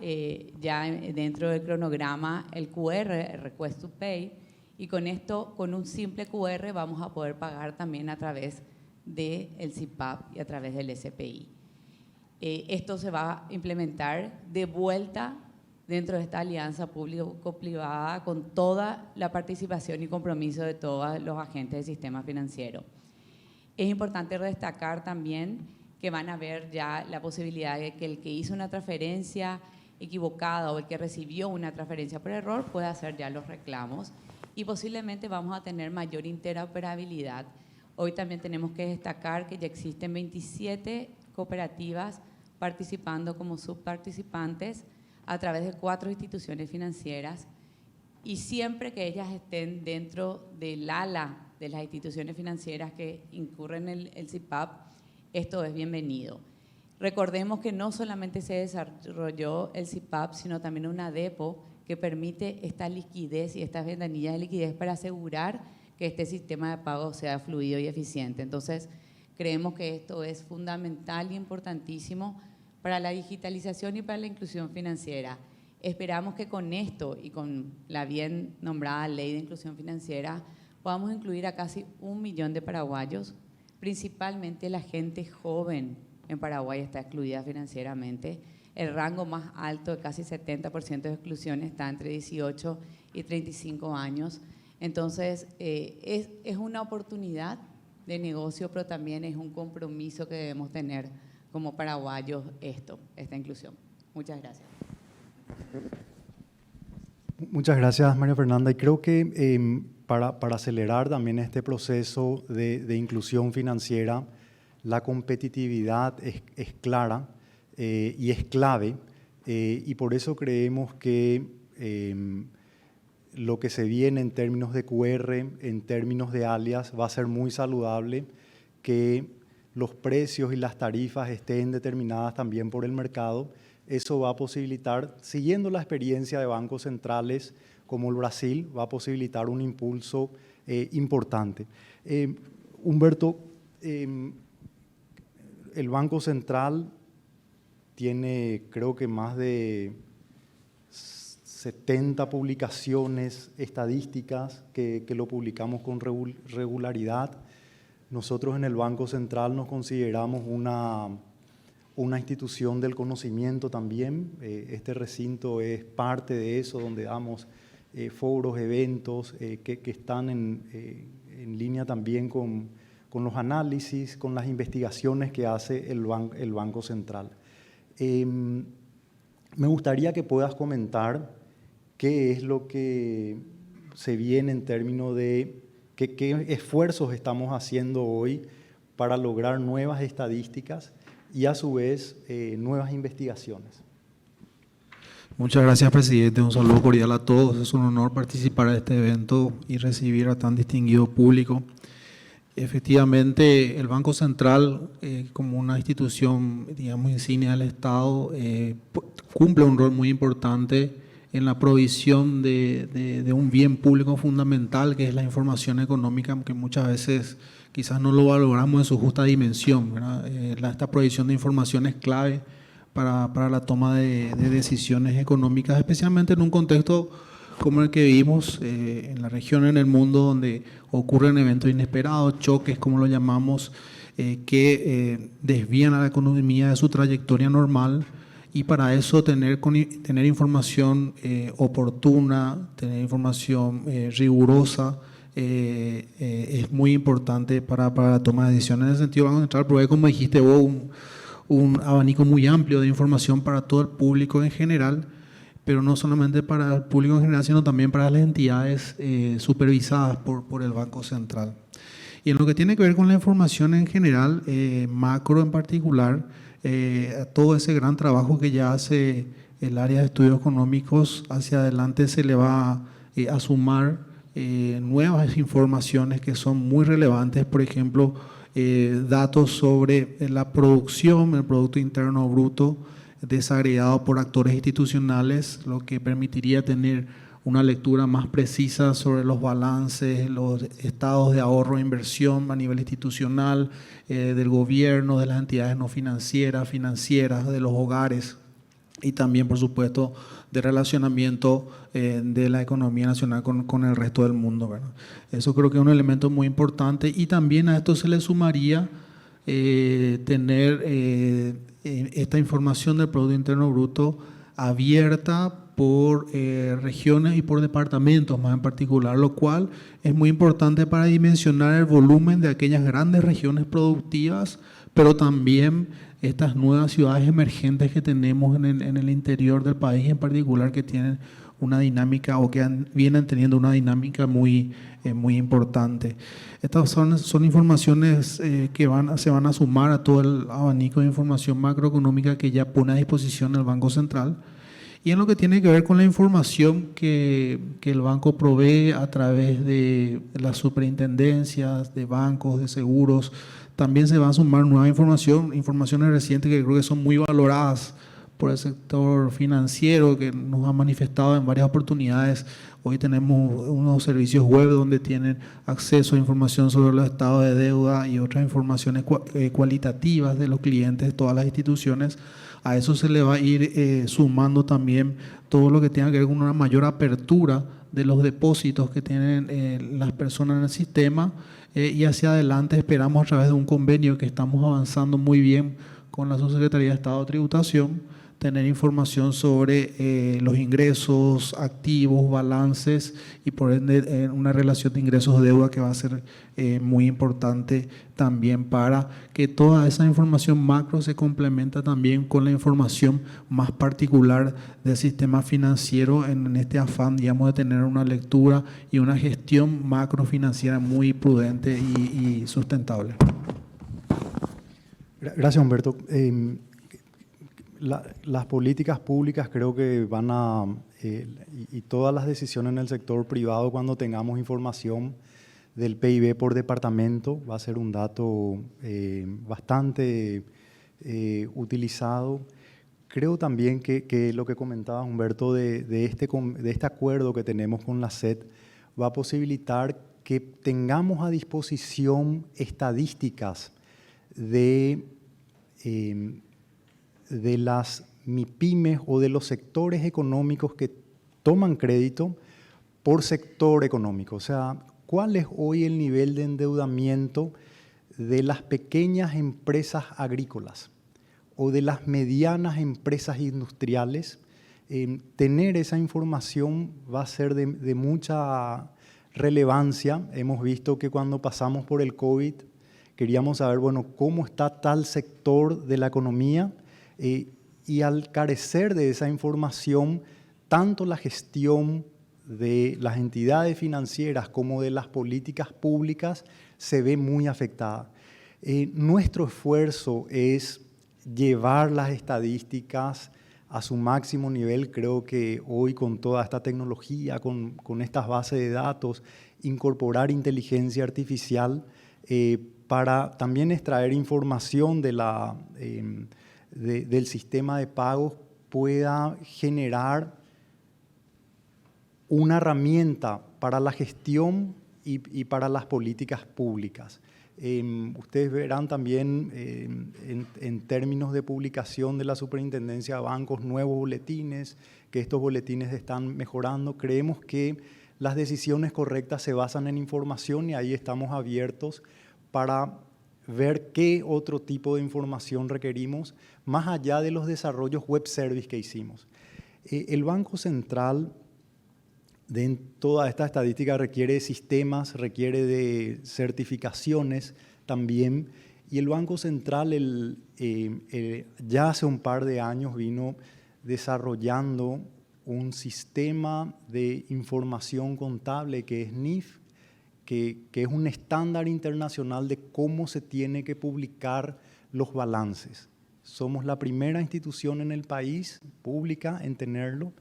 ya dentro del cronograma el QR, el Request to Pay, y con esto, con un simple QR, vamos a poder pagar también a través del CIPAP y a través del SPI. Esto se va a implementar de vuelta dentro de esta alianza público-privada con toda la participación y compromiso de todos los agentes del sistema financiero. Es importante destacar también que van a ver ya la posibilidad de que el que hizo una transferencia equivocada o el que recibió una transferencia por error pueda hacer ya los reclamos y posiblemente vamos a tener mayor interoperabilidad. Hoy también tenemos que destacar que ya existen 27 cooperativas participando como subparticipantes a través de 4 instituciones financieras y siempre que ellas estén dentro del ala de las instituciones financieras que incurren en el CIPAP, esto es bienvenido. Recordemos que no solamente se desarrolló el CIPAP, sino también una DEPO que permite esta liquidez y estas ventanillas de liquidez para asegurar que este sistema de pago sea fluido y eficiente. Entonces, creemos que esto es fundamental y importantísimo para la digitalización y para la inclusión financiera. Esperamos que con esto y con la bien nombrada Ley de Inclusión Financiera podamos incluir a casi 1 millón de paraguayos, principalmente la gente joven en Paraguay está excluida financieramente. El rango más alto de casi 70% de exclusión está entre 18 y 35 años. Entonces, es una oportunidad de negocio, pero también es un compromiso que debemos tener como paraguayos esta inclusión. Muchas gracias. Muchas gracias, María Fernanda. Y creo que para acelerar también este proceso de inclusión financiera, la competitividad es clara y es clave y por eso creemos que lo que se viene en términos de QR, en términos de alias, va a ser muy saludable que los precios y las tarifas estén determinadas también por el mercado. Eso va a posibilitar, siguiendo la experiencia de bancos centrales como el Brasil, va a posibilitar un impulso importante. Humberto, el Banco Central tiene creo que más de 70 publicaciones estadísticas que lo publicamos con regularidad. Nosotros en el Banco Central nos consideramos una institución del conocimiento también. Este recinto es parte de eso, donde damos foros, eventos que están en línea también con los análisis, con las investigaciones que hace el Banco Central. Me gustaría que puedas comentar qué es lo que se viene en términos de qué esfuerzos estamos haciendo hoy para lograr nuevas estadísticas y a su vez nuevas investigaciones. Muchas gracias, presidente. Un saludo cordial a todos. Es un honor participar en este evento y recibir a tan distinguido público. Efectivamente, el Banco Central, como una institución, digamos, insignia del Estado, cumple un rol muy importante en la provisión de un bien público fundamental, que es la información económica, que muchas veces quizás no lo valoramos en su justa dimensión, ¿verdad? Esta provisión de información es clave para la toma de decisiones económicas, especialmente en un contexto como el que vivimos en la región, en el mundo, donde ocurren eventos inesperados, choques, como lo llamamos, que desvían a la economía de su trayectoria normal, y para eso tener información oportuna, tener información rigurosa, es muy importante para la toma de decisiones. En ese sentido, Banco Central provee, como dijiste vos, un abanico muy amplio de información para todo el público en general, pero no solamente para el público en general, sino también para las entidades supervisadas por el Banco Central. Y en lo que tiene que ver con la información en general, macro en particular, todo ese gran trabajo que ya hace el área de estudios económicos, hacia adelante se le va a sumar nuevas informaciones que son muy relevantes, por ejemplo, datos sobre la producción, el Producto Interno Bruto, desagregado por actores institucionales, lo que permitiría tener una lectura más precisa sobre los balances, los estados de ahorro e inversión a nivel institucional, del gobierno, de las entidades no financieras, de los hogares, y también, por supuesto, de relacionamiento de la economía nacional con el resto del mundo, ¿verdad? Eso creo que es un elemento muy importante, y también a esto se le sumaría tener esta información del Producto Interno Bruto abierta por regiones y por departamentos más en particular, lo cual es muy importante para dimensionar el volumen de aquellas grandes regiones productivas, pero también estas nuevas ciudades emergentes que tenemos en el interior del país, en particular, que tienen una dinámica, o que vienen teniendo una dinámica muy importante. Estas son informaciones que se van a sumar a todo el abanico de información macroeconómica que ya pone a disposición el Banco Central. Y en lo que tiene que ver con la información que el banco provee a través de las superintendencias de bancos, de seguros, también se va a sumar nueva informaciones recientes que creo que son muy valoradas por el sector financiero, que nos ha manifestado en varias oportunidades. Hoy tenemos unos servicios web donde tienen acceso a información sobre los estados de deuda y otras informaciones cualitativas de los clientes de todas las instituciones. A eso se le va a ir sumando también todo lo que tenga que ver con una mayor apertura de los depósitos que tienen las personas en el sistema, y hacia adelante esperamos, a través de un convenio que estamos avanzando muy bien con la Subsecretaría de Estado de Tributación, tener información sobre los ingresos, activos, balances, y por ende una relación de ingresos-deuda que va a ser muy importante también, para que toda esa información macro se complementa también con la información más particular del sistema financiero, en este afán, digamos, de tener una lectura y una gestión macrofinanciera muy prudente y sustentable. Gracias, Humberto. Las políticas públicas creo que van a, y todas las decisiones en el sector privado, cuando tengamos información del PIB por departamento, va a ser un dato bastante utilizado. Creo también que lo que comentaba Humberto de este acuerdo que tenemos con la SED va a posibilitar que tengamos a disposición estadísticas de las MIPYMES o de los sectores económicos que toman crédito por sector económico. O sea, ¿cuál es hoy el nivel de endeudamiento de las pequeñas empresas agrícolas o de las medianas empresas industriales? Tener esa información va a ser de mucha relevancia. Hemos visto que cuando pasamos por el COVID queríamos saber, bueno, cómo está tal sector de la economía, y al carecer de esa información, tanto la gestión de las entidades financieras como de las políticas públicas se ve muy afectada. Nuestro esfuerzo es llevar las estadísticas a su máximo nivel. Creo que hoy con toda esta tecnología, con estas bases de datos, incorporar inteligencia artificial para también extraer información del sistema de pagos pueda generar una herramienta para la gestión y para las políticas públicas. Ustedes verán también en términos de publicación de la Superintendencia de Bancos nuevos boletines, que estos boletines están mejorando. Creemos que las decisiones correctas se basan en información y ahí estamos abiertos para ver qué otro tipo de información requerimos, más allá de los desarrollos web service que hicimos. El Banco Central, de toda esta estadística, requiere de sistemas, requiere de certificaciones también, y el Banco Central ya hace un par de años vino desarrollando un sistema de información contable que es NIF, que es un estándar internacional de cómo se tiene que publicar los balances. Somos la primera institución en el país pública en tenerlo.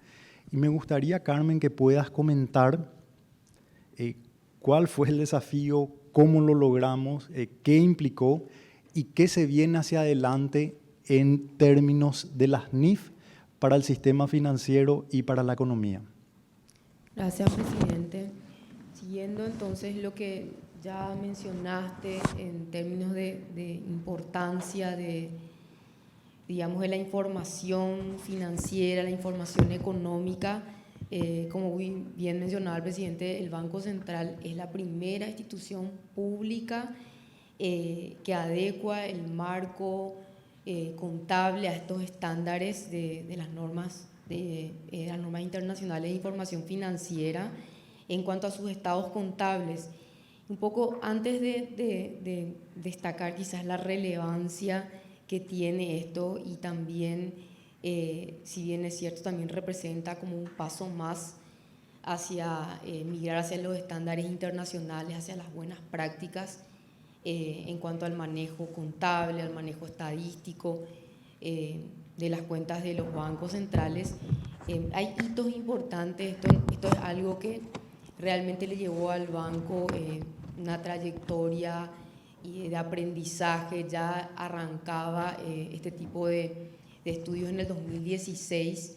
Y me gustaría, Carmen, que puedas comentar cuál fue el desafío, cómo lo logramos, qué implicó y qué se viene hacia adelante en términos de las NIF para el sistema financiero y para la economía. Gracias, presidente. Siguiendo entonces lo que ya mencionaste en términos de importancia de la información financiera, la información económica, como bien mencionaba el presidente, el Banco Central es la primera institución pública que adecua el marco contable a estos estándares de las normas internacionales de información financiera en cuanto a sus estados contables. Un poco antes de destacar quizás la relevancia que tiene esto y también, si bien es cierto, también representa como un paso más hacia migrar hacia los estándares internacionales, hacia las buenas prácticas en cuanto al manejo contable, al manejo estadístico de las cuentas de los bancos centrales. Hay hitos importantes, esto es algo que realmente le llevó al banco una trayectoria de aprendizaje. Ya arrancaba este tipo de estudios en el 2016,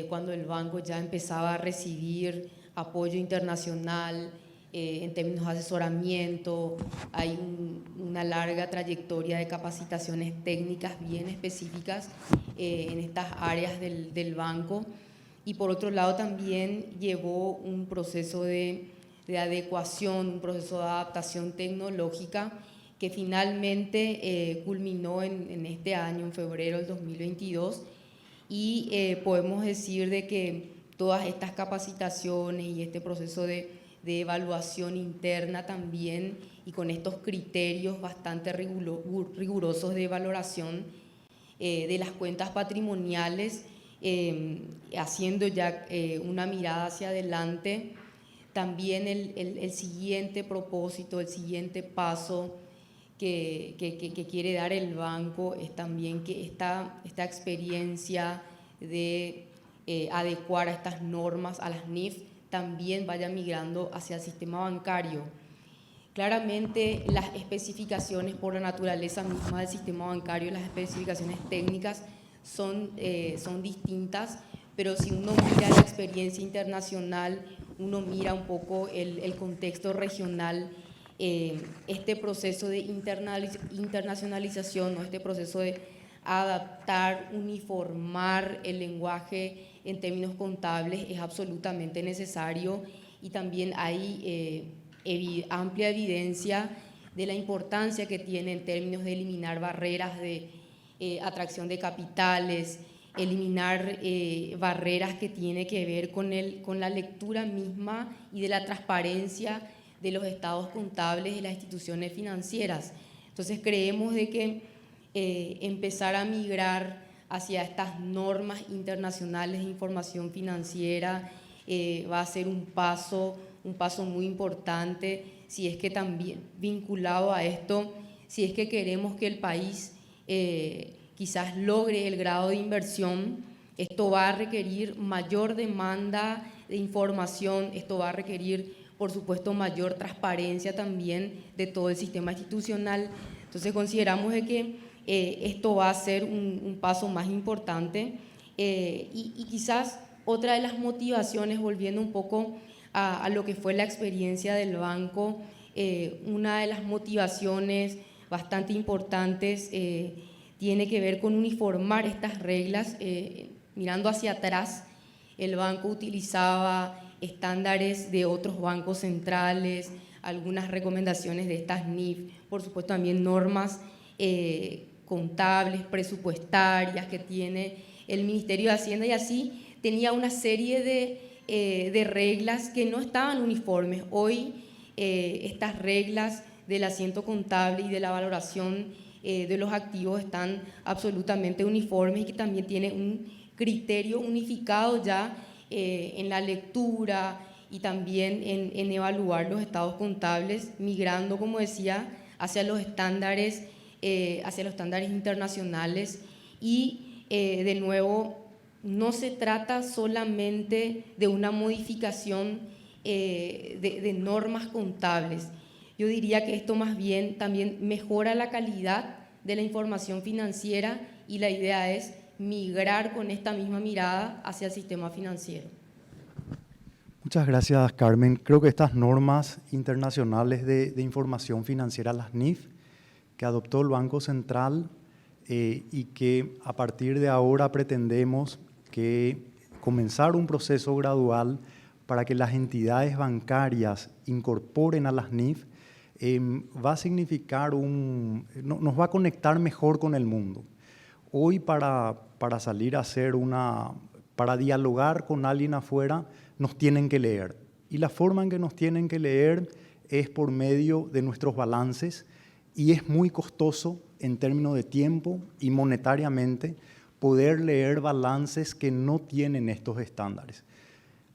cuando el banco ya empezaba a recibir apoyo internacional en términos de asesoramiento. Hay una larga trayectoria de capacitaciones técnicas bien específicas en estas áreas del banco. Y por otro lado también llevó un proceso de adecuación, un proceso de adaptación tecnológica que finalmente culminó en este año, en febrero del 2022, y podemos decir de que todas estas capacitaciones y este proceso de evaluación interna también, y con estos criterios bastante rigurosos de valoración de las cuentas patrimoniales, haciendo ya una mirada hacia adelante, también el siguiente propósito, el siguiente paso que quiere dar el banco es también que esta experiencia de adecuar a estas normas, a las NIF, también vaya migrando hacia el sistema bancario. Claramente las especificaciones por la naturaleza misma del sistema bancario, las especificaciones técnicas son distintas, pero si uno mira la experiencia internacional, uno mira un poco el contexto regional, este proceso de internacionalización, ¿no? Este proceso de adaptar, uniformar el lenguaje en términos contables es absolutamente necesario, y también hay amplia evidencia de la importancia que tiene en términos de eliminar barreras de atracción de capitales, eliminar barreras que tienen que ver con la lectura misma y de la transparencia de los estados contables de las instituciones financieras. Entonces creemos de que empezar a migrar hacia estas normas internacionales de información financiera va a ser un paso muy importante, si es que también vinculado a esto, si es que queremos que el país quizás logre el grado de inversión Esto va a requerir mayor demanda de información, esto va a requerir, por supuesto, mayor transparencia también de todo el sistema institucional. Entonces consideramos de que esto va a ser un paso más importante y quizás otra de las motivaciones, volviendo un poco a lo que fue la experiencia del banco, una de las motivaciones bastante importantes tiene que ver con uniformar estas reglas. Mirando hacia atrás, el banco utilizaba estándares de otros bancos centrales, algunas recomendaciones de estas NIF, por supuesto también normas contables, presupuestarias que tiene el Ministerio de Hacienda, y así tenía una serie de reglas que no estaban uniformes. Hoy estas reglas del asiento contable y de la valoración de los activos están absolutamente uniformes y que también tiene un criterio unificado ya en la lectura y también en evaluar los estados contables, migrando, como decía, hacia los estándares internacionales. Y de nuevo, no se trata solamente de una modificación de normas contables. Yo diría que esto más bien también mejora la calidad de la información financiera y la idea es migrar con esta misma mirada hacia el sistema financiero. Muchas gracias, Carmen. Creo que estas normas internacionales de información financiera, las NIF, que adoptó el Banco Central y que a partir de ahora pretendemos que comenzar un proceso gradual para que las entidades bancarias incorporen a las NIF, va a significar nos va a conectar mejor con el mundo. Hoy para salir a hacer para dialogar con alguien afuera, nos tienen que leer. Y la forma en que nos tienen que leer es por medio de nuestros balances, y es muy costoso en términos de tiempo y monetariamente poder leer balances que no tienen estos estándares.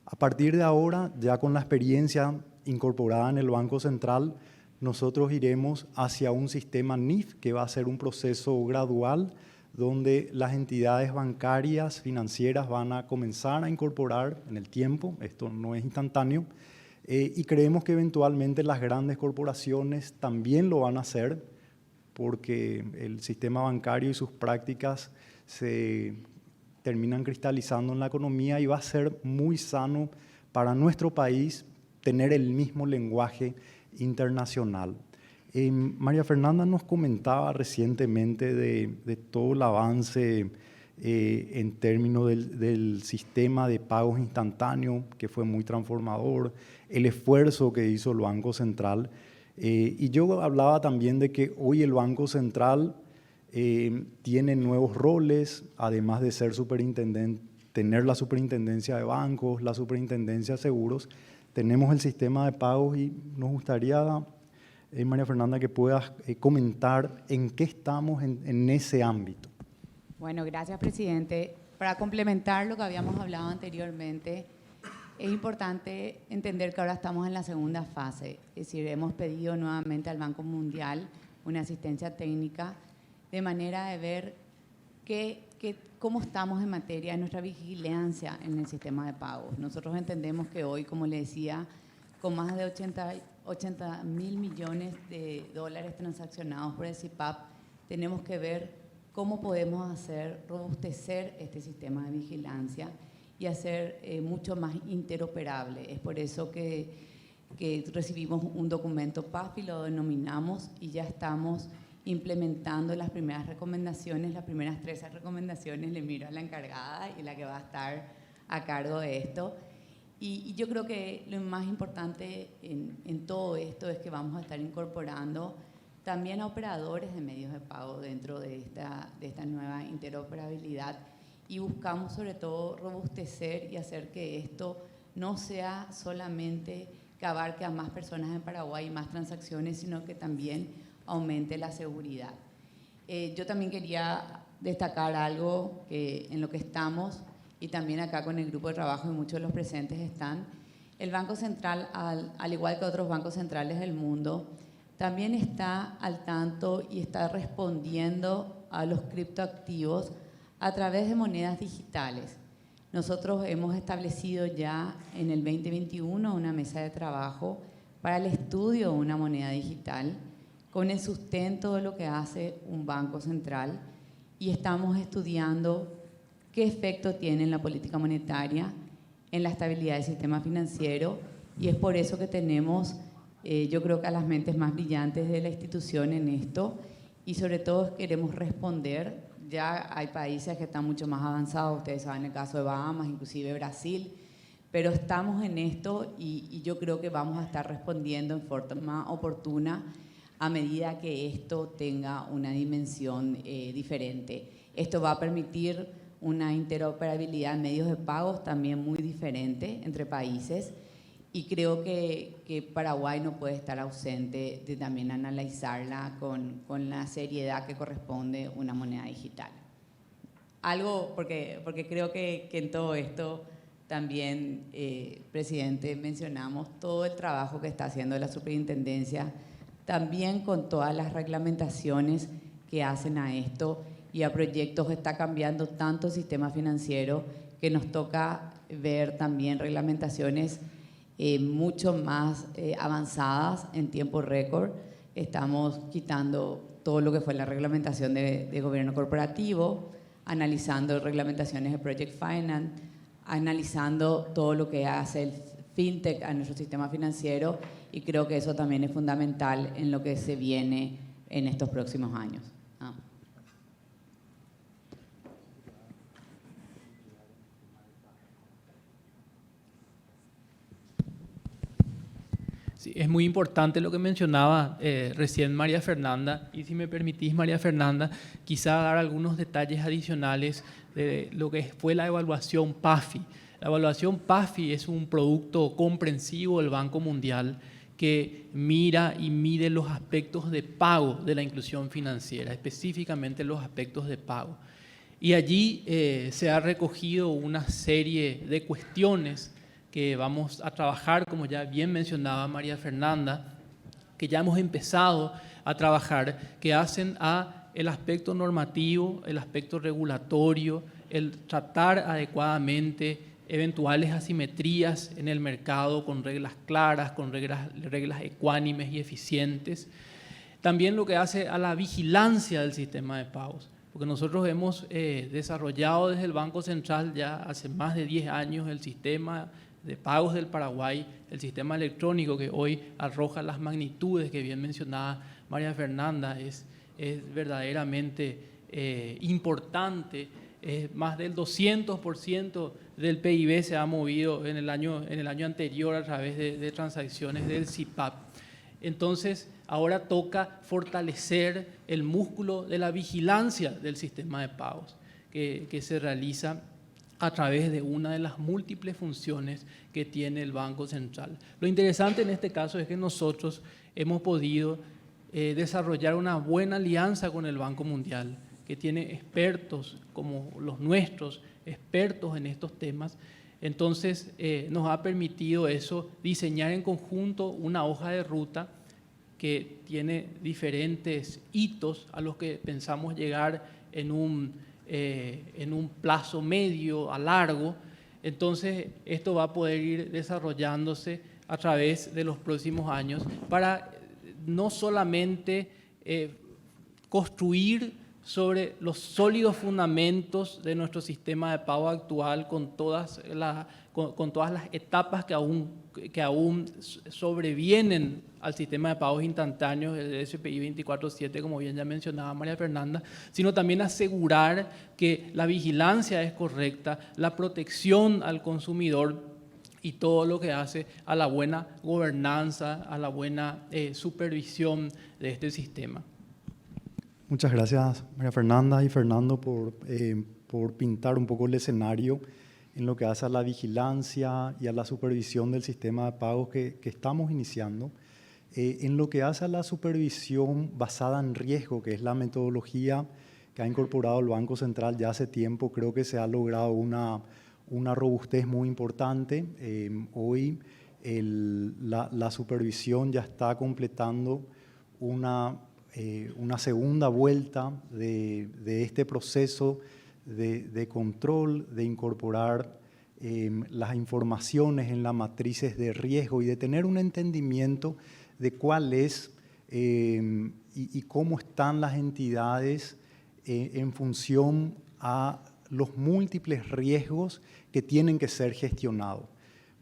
A partir de ahora, ya con la experiencia incorporada en el Banco Central, nosotros iremos hacia un sistema NIF que va a ser un proceso gradual donde las entidades bancarias, financieras van a comenzar a incorporar en el tiempo, esto no es instantáneo, y creemos que eventualmente las grandes corporaciones también lo van a hacer porque el sistema bancario y sus prácticas se terminan cristalizando en la economía y va a ser muy sano para nuestro país tener el mismo lenguaje internacional. María Fernanda nos comentaba recientemente de todo el avance en términos del sistema de pagos instantáneos, que fue muy transformador, el esfuerzo que hizo el Banco Central. Y yo hablaba también de que hoy el Banco Central tiene nuevos roles, además de ser superintendente, tener la superintendencia de bancos, la superintendencia de seguros, tenemos el sistema de pagos y nos gustaría, María Fernanda, que puedas comentar en qué estamos en ese ámbito. Bueno, gracias, presidente. Para complementar lo que habíamos hablado anteriormente, es importante entender que ahora estamos en la segunda fase, es decir, hemos pedido nuevamente al Banco Mundial una asistencia técnica de manera de ver cómo estamos en materia de nuestra vigilancia en el sistema de pagos. Nosotros entendemos que hoy, como le decía, con más de 80 mil millones de dólares transaccionados por el CIPAP, tenemos que ver cómo podemos robustecer este sistema de vigilancia y hacer mucho más interoperable. Es por eso que recibimos un documento PAF y lo denominamos y ya estamos implementando las primeras recomendaciones, las primeras 13 recomendaciones. Le miro a la encargada y la que va a estar a cargo de esto. Y yo creo que lo más importante en todo esto es que vamos a estar incorporando también a operadores de medios de pago dentro de esta nueva interoperabilidad, y buscamos sobre todo robustecer y hacer que esto no sea solamente que abarque a más personas en Paraguay y más transacciones, sino que también aumente la seguridad. Yo también quería destacar algo en lo que estamos, y también acá con el grupo de trabajo y muchos de los presentes están. El Banco Central, al igual que otros bancos centrales del mundo, también está al tanto y está respondiendo a los criptoactivos a través de monedas digitales. Nosotros hemos establecido ya en el 2021 una mesa de trabajo para el estudio de una moneda digital con el sustento de lo que hace un banco central, y estamos estudiando qué efecto tiene en la política monetaria, en la estabilidad del sistema financiero, y es por eso que tenemos, yo creo que a las mentes más brillantes de la institución en esto, y sobre todo queremos responder. Ya hay países que están mucho más avanzados, ustedes saben el caso de Bahamas, inclusive Brasil, pero estamos en esto y yo creo que vamos a estar respondiendo en forma oportuna a medida que esto tenga una dimensión diferente. Esto va a permitir una interoperabilidad en medios de pagos también muy diferente entre países, y creo que Paraguay no puede estar ausente de también analizarla con la seriedad que corresponde una moneda digital. Algo, porque creo que en todo esto también, presidente, mencionamos todo el trabajo que está haciendo la superintendencia, también con todas las reglamentaciones que hacen a esto y a proyectos que está cambiando tanto el sistema financiero que nos toca ver también reglamentaciones mucho más avanzadas en tiempo récord. Estamos quitando todo lo que fue la reglamentación de gobierno corporativo, analizando reglamentaciones de Project Finance, analizando todo lo que hace el fintech a nuestro sistema financiero, y creo que eso también es fundamental en lo que se viene en estos próximos años. Sí, es muy importante lo que mencionaba recién María Fernanda, y si me permitís, María Fernanda, quizá dar algunos detalles adicionales de lo que fue la evaluación PAFI. La evaluación PAFI es un producto comprensivo del Banco Mundial que mira y mide los aspectos de pago de la inclusión financiera, específicamente los aspectos de pago. Y allí se ha recogido una serie de cuestiones que vamos a trabajar, como ya bien mencionaba María Fernanda, que ya hemos empezado a trabajar, que hacen a el aspecto normativo, el aspecto regulatorio, el tratar adecuadamente eventuales asimetrías en el mercado con reglas claras, con reglas ecuánimes y eficientes. También lo que hace a la vigilancia del sistema de pagos, porque nosotros hemos desarrollado desde el Banco Central ya hace más de 10 años el sistema de pagos del Paraguay, el sistema electrónico que hoy arroja las magnitudes que bien mencionaba María Fernanda, es verdaderamente importante. Más del 200% del PIB se ha movido en el año anterior a través de transacciones del SIPAP. Entonces, ahora toca fortalecer el músculo de la vigilancia del sistema de pagos que se realiza a través de una de las múltiples funciones que tiene el Banco Central. Lo interesante en este caso es que nosotros hemos podido desarrollar una buena alianza con el Banco Mundial, que tiene expertos como los nuestros, expertos en estos temas. Entonces, nos ha permitido eso, diseñar en conjunto una hoja de ruta que tiene diferentes hitos a los que pensamos llegar en un plazo medio a largo. Entonces, esto va a poder ir desarrollándose a través de los próximos años para no solamente construir sobre los sólidos fundamentos de nuestro sistema de pago actual con todas las etapas que aún sobrevienen al sistema de pagos instantáneos, el SPI 24/7, como bien ya mencionaba María Fernanda, sino también asegurar que la vigilancia es correcta, la protección al consumidor y todo lo que hace a la buena gobernanza, a la buena supervisión de este sistema. Muchas gracias, María Fernanda y Fernando, por pintar un poco el escenario en lo que hace a la vigilancia y a la supervisión del sistema de pagos que estamos iniciando. En lo que hace a la supervisión basada en riesgo, que es la metodología que ha incorporado el Banco Central ya hace tiempo, creo que se ha logrado una robustez muy importante. Hoy la supervisión ya está completando una segunda vuelta de este proceso de control, de incorporar las informaciones en las matrices de riesgo y de tener un entendimiento de cuál es y cómo están las entidades en función a los múltiples riesgos que tienen que ser gestionados.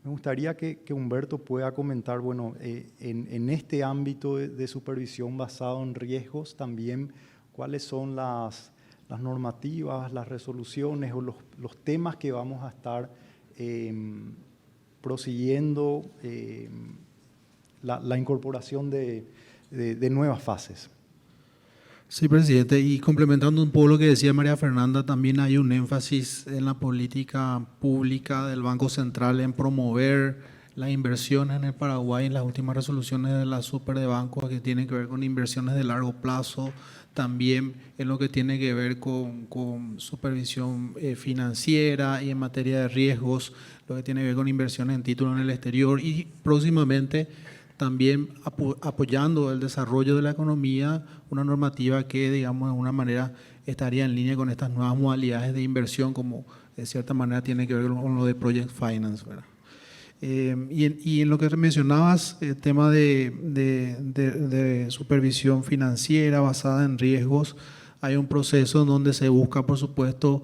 Me gustaría que Humberto pueda comentar, bueno, en este ámbito de supervisión basado en riesgos también, cuáles son las normativas, las resoluciones o los temas que vamos a estar prosiguiendo la incorporación de nuevas fases. Sí, presidente, y complementando un poco lo que decía María Fernanda, también hay un énfasis en la política pública del Banco Central en promover las inversiones en el Paraguay en las últimas resoluciones de la Super de Bancos que tienen que ver con inversiones de largo plazo, también en lo que tiene que ver con supervisión financiera y en materia de riesgos, lo que tiene que ver con inversiones en títulos en el exterior y próximamente también apoyando el desarrollo de la economía, una normativa que, digamos, de alguna manera estaría en línea con estas nuevas modalidades de inversión, como de cierta manera tiene que ver con lo de Project Finance, ¿verdad? Y en lo que mencionabas, el tema de supervisión financiera basada en riesgos, hay un proceso donde se busca, por supuesto,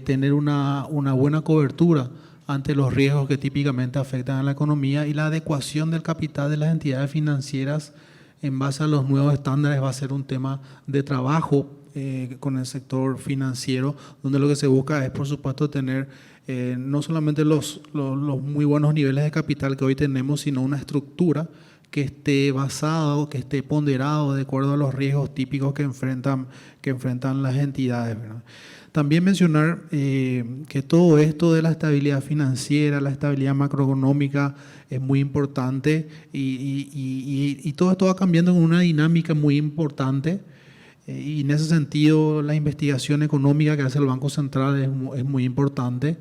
tener una buena cobertura ante los riesgos que típicamente afectan a la economía y la adecuación del capital de las entidades financieras en base a los nuevos estándares va a ser un tema de trabajo con el sector financiero, donde lo que se busca es, por supuesto, tener no solamente los muy buenos niveles de capital que hoy tenemos, sino una estructura que esté basado, que esté ponderado de acuerdo a los riesgos típicos que enfrentan las entidades, ¿verdad? También mencionar que todo esto de la estabilidad financiera, la estabilidad macroeconómica es muy importante y todo esto va cambiando con una dinámica muy importante y en ese sentido la investigación económica que hace el Banco Central es muy importante.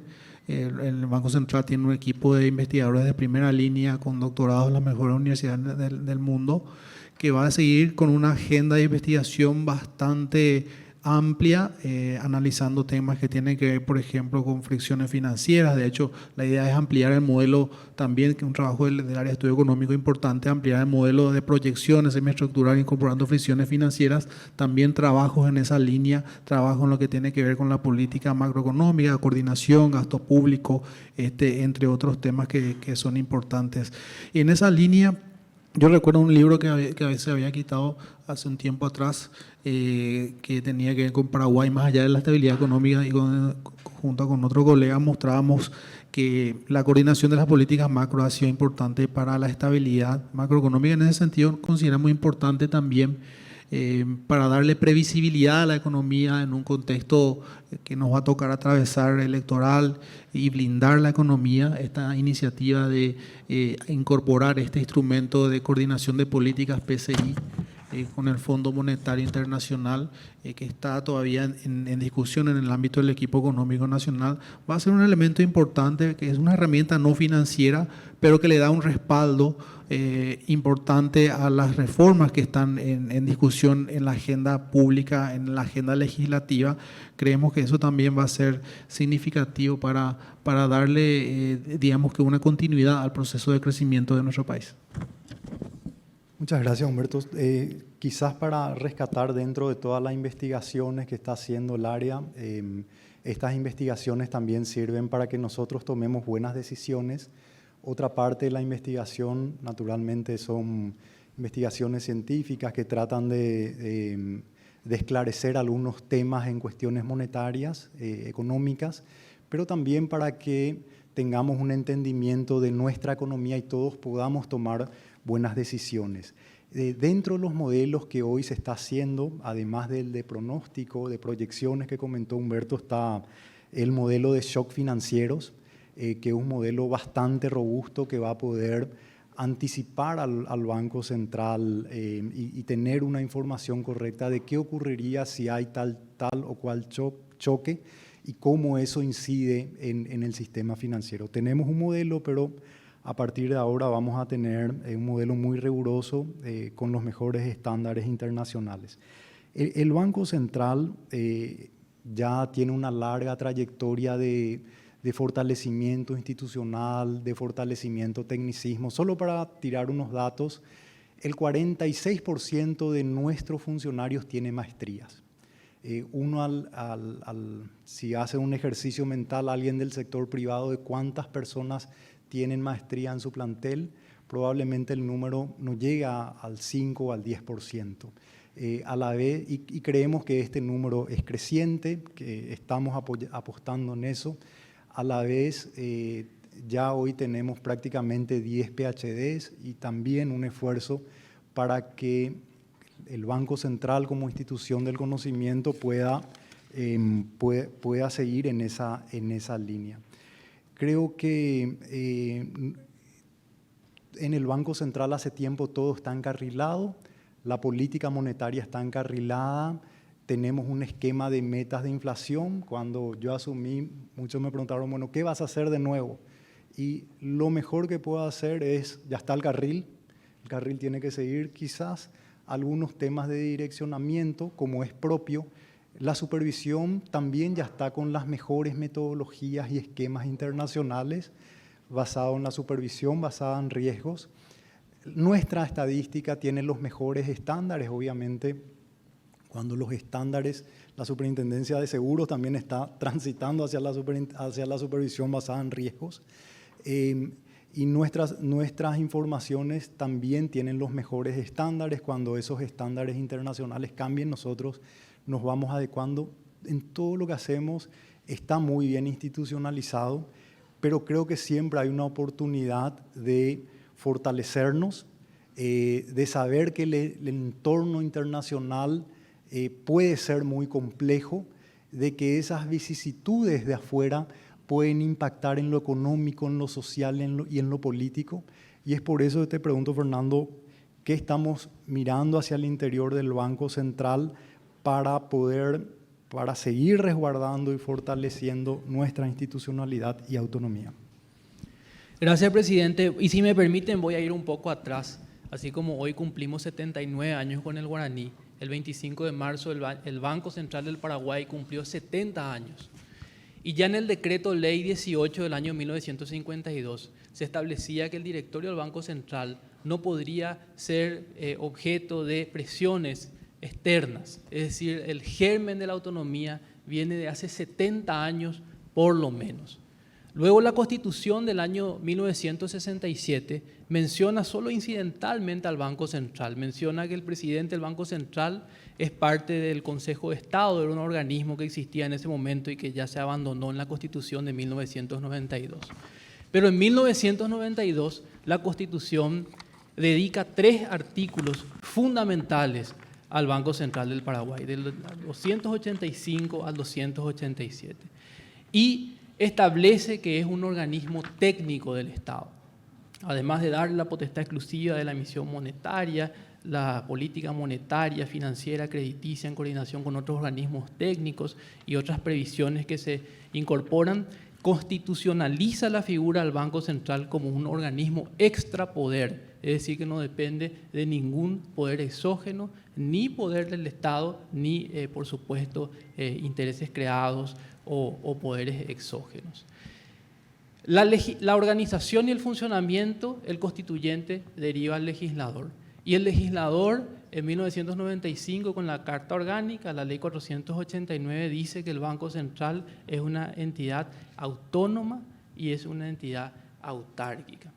El Banco Central tiene un equipo de investigadores de primera línea con doctorados en las mejores universidades del mundo que va a seguir con una agenda de investigación bastante amplia, analizando temas que tienen que ver, por ejemplo, con fricciones financieras. De hecho, la idea es ampliar el modelo también, que es un trabajo del área de estudio económico importante, ampliar el modelo de proyecciones semiestructural incorporando fricciones financieras, también trabajos en esa línea, trabajo en lo que tiene que ver con la política macroeconómica, coordinación, gasto público, entre otros temas que son importantes. Y en esa línea, yo recuerdo un libro que se había quitado hace un tiempo atrás, que tenía que ver con Paraguay, más allá de la estabilidad económica, y junto con otro colega mostrábamos que la coordinación de las políticas macro ha sido importante para la estabilidad macroeconómica. En ese sentido, consideramos importante también para darle previsibilidad a la economía en un contexto que nos va a tocar atravesar electoral y blindar la economía, esta iniciativa de incorporar este instrumento de coordinación de políticas PCI con el Fondo Monetario Internacional, que está todavía en discusión en el ámbito del equipo económico nacional, va a ser un elemento importante, que es una herramienta no financiera, pero que le da un respaldo importante a las reformas que están en discusión en la agenda pública, en la agenda legislativa. Creemos que eso también va a ser significativo para darle, digamos que una continuidad al proceso de crecimiento de nuestro país. Muchas gracias, Humberto. Quizás para rescatar dentro de todas las investigaciones que está haciendo el área, estas investigaciones también sirven para que nosotros tomemos buenas decisiones. Otra parte de la investigación, naturalmente, son investigaciones científicas que tratan de esclarecer algunos temas en cuestiones monetarias, económicas, pero también para que tengamos un entendimiento de nuestra economía y todos podamos tomar buenas decisiones. Dentro de los modelos que hoy se está haciendo, además del de pronóstico, de proyecciones que comentó Humberto, está el modelo de shock financieros, que es un modelo bastante robusto que va a poder anticipar al Banco Central y tener una información correcta de qué ocurriría si hay tal o cual choque y cómo eso incide en el sistema financiero. Tenemos un modelo, pero a partir de ahora vamos a tener un modelo muy riguroso con los mejores estándares internacionales. El Banco Central ya tiene una larga trayectoria de fortalecimiento institucional, de fortalecimiento tecnicismo. Solo para tirar unos datos, el 46% de nuestros funcionarios tiene maestrías. Si hace un ejercicio mental alguien del sector privado de cuántas personas tienen maestría en su plantel, probablemente el número no llega al 5 o al 10%. A la vez, y creemos que este número es creciente, que estamos apostando en eso. A la vez, ya hoy tenemos prácticamente 10 PhDs y también un esfuerzo para que el Banco Central como institución del conocimiento pueda seguir en esa línea. Creo que en el Banco Central hace tiempo todo está encarrilado, la política monetaria está encarrilada, tenemos un esquema de metas de inflación. Cuando yo asumí, muchos me preguntaron, bueno, ¿qué vas a hacer de nuevo? Y lo mejor que puedo hacer es, ya está el carril tiene que seguir, quizás algunos temas de direccionamiento, como es propio. La supervisión también ya está con las mejores metodologías y esquemas internacionales, basado en la supervisión, basada en riesgos. Nuestra estadística tiene los mejores estándares, obviamente, cuando los estándares, la Superintendencia de Seguros también está transitando hacia la supervisión basada en riesgos. Y nuestras informaciones también tienen los mejores estándares. Cuando esos estándares internacionales cambien, nosotros nos vamos adecuando. En todo lo que hacemos está muy bien institucionalizado, pero creo que siempre hay una oportunidad de fortalecernos, de saber que el entorno internacional puede ser muy complejo, de que esas vicisitudes de afuera pueden impactar en lo económico, en lo social y en lo político. Y es por eso que te pregunto, Fernando, ¿qué estamos mirando hacia el interior del Banco Central para seguir resguardando y fortaleciendo nuestra institucionalidad y autonomía? Gracias, presidente. Y si me permiten, voy a ir un poco atrás. Así como hoy cumplimos 79 años con el guaraní, el 25 de marzo el Banco Central del Paraguay cumplió 70 años. Y ya en el decreto ley 18 del año 1952 se establecía que el directorio del Banco Central no podría ser objeto de presiones externas. Es decir, el germen de la autonomía viene de hace 70 años por lo menos. Luego la Constitución del año 1967 menciona solo incidentalmente al Banco Central, menciona que el presidente del Banco Central es parte del Consejo de Estado, era un organismo que existía en ese momento y que ya se abandonó en la Constitución de 1992. Pero en 1992 la Constitución dedica 3 artículos fundamentales al Banco Central del Paraguay, del 285 al 287. Y establece que es un organismo técnico del Estado. Además de darle la potestad exclusiva de la emisión monetaria, la política monetaria, financiera, crediticia en coordinación con otros organismos técnicos y otras previsiones que se incorporan, constitucionaliza la figura del Banco Central como un organismo extrapoder, es decir, que no depende de ningún poder exógeno, ni poder del Estado, ni, por supuesto, intereses creados o poderes exógenos. La organización y el funcionamiento, el constituyente deriva al legislador. Y el legislador, en 1995, con la Carta Orgánica, la Ley 489, dice que el Banco Central es una entidad autónoma y es una entidad autárquica.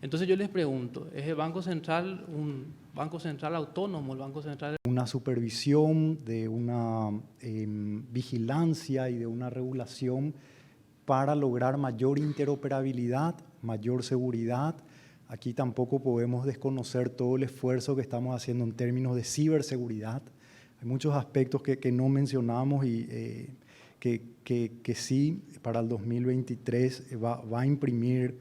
Entonces yo les pregunto, ¿es el Banco Central un Banco Central autónomo? ¿El Banco Central? Una supervisión, de una vigilancia y de una regulación para lograr mayor interoperabilidad, mayor seguridad. Aquí tampoco podemos desconocer todo el esfuerzo que estamos haciendo en términos de ciberseguridad. Hay muchos aspectos que no mencionamos y que sí, para el 2023 va a imprimir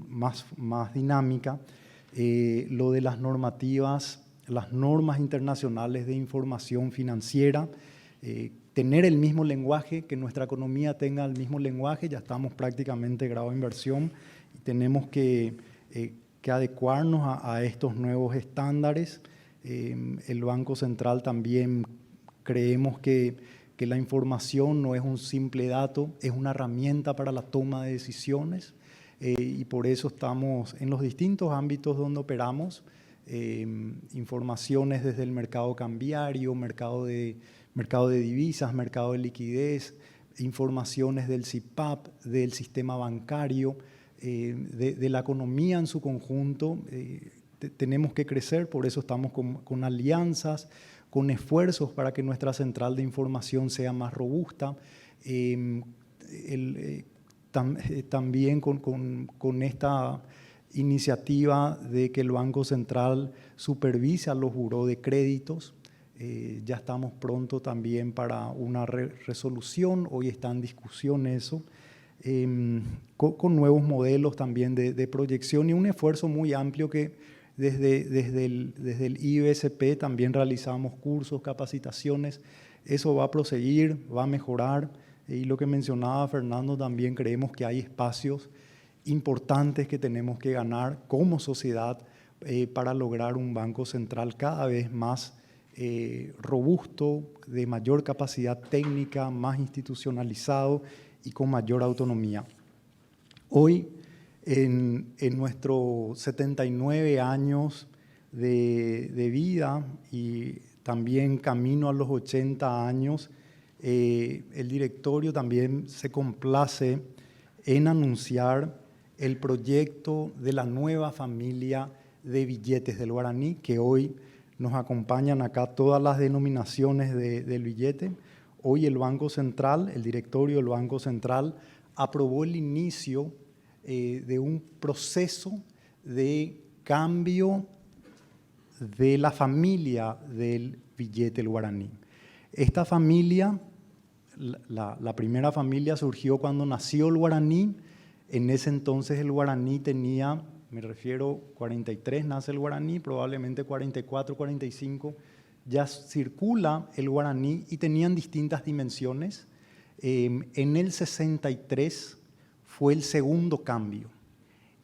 más dinámica. Lo de las normativas, las normas internacionales de información financiera, tener el mismo lenguaje, que nuestra economía tenga el mismo lenguaje, ya estamos prácticamente grado de inversión y tenemos que adecuarnos a estos nuevos estándares. El Banco Central también creemos que que la información no es un simple dato, es una herramienta para la toma de decisiones, y por eso estamos en los distintos ámbitos donde operamos, informaciones desde el mercado cambiario, mercado de divisas, mercado de liquidez, informaciones del CIPAP, del sistema bancario, de la economía en su conjunto. Tenemos que crecer, por eso estamos con alianzas, con esfuerzos para que nuestra central de información sea más robusta. También con esta iniciativa de que el Banco Central supervisa los burós de créditos. Ya estamos pronto también para una resolución, hoy está en discusión eso, con nuevos modelos también de proyección y un esfuerzo muy amplio que desde el IBSP también realizamos cursos, capacitaciones. Eso va a proseguir, va a mejorar, y lo que mencionaba Fernando, también creemos que hay espacios importantes que tenemos que ganar como sociedad para lograr un banco central cada vez más robusto, de mayor capacidad técnica, más institucionalizado y con mayor autonomía. Hoy, en nuestros 79 años de vida y también camino a los 80 años, el directorio también se complace en anunciar el proyecto de la nueva familia de billetes del guaraní, que hoy nos acompañan acá todas las denominaciones del billete. Hoy el Banco Central, el directorio del Banco Central, aprobó el inicio de un proceso de cambio de la familia del billete del guaraní. Esta familia, la primera familia surgió cuando nació el guaraní. En ese entonces el guaraní tenía, me refiero, 43 nace el guaraní, probablemente 44, 45, ya circula el guaraní y tenían distintas dimensiones. En el 63 fue el segundo cambio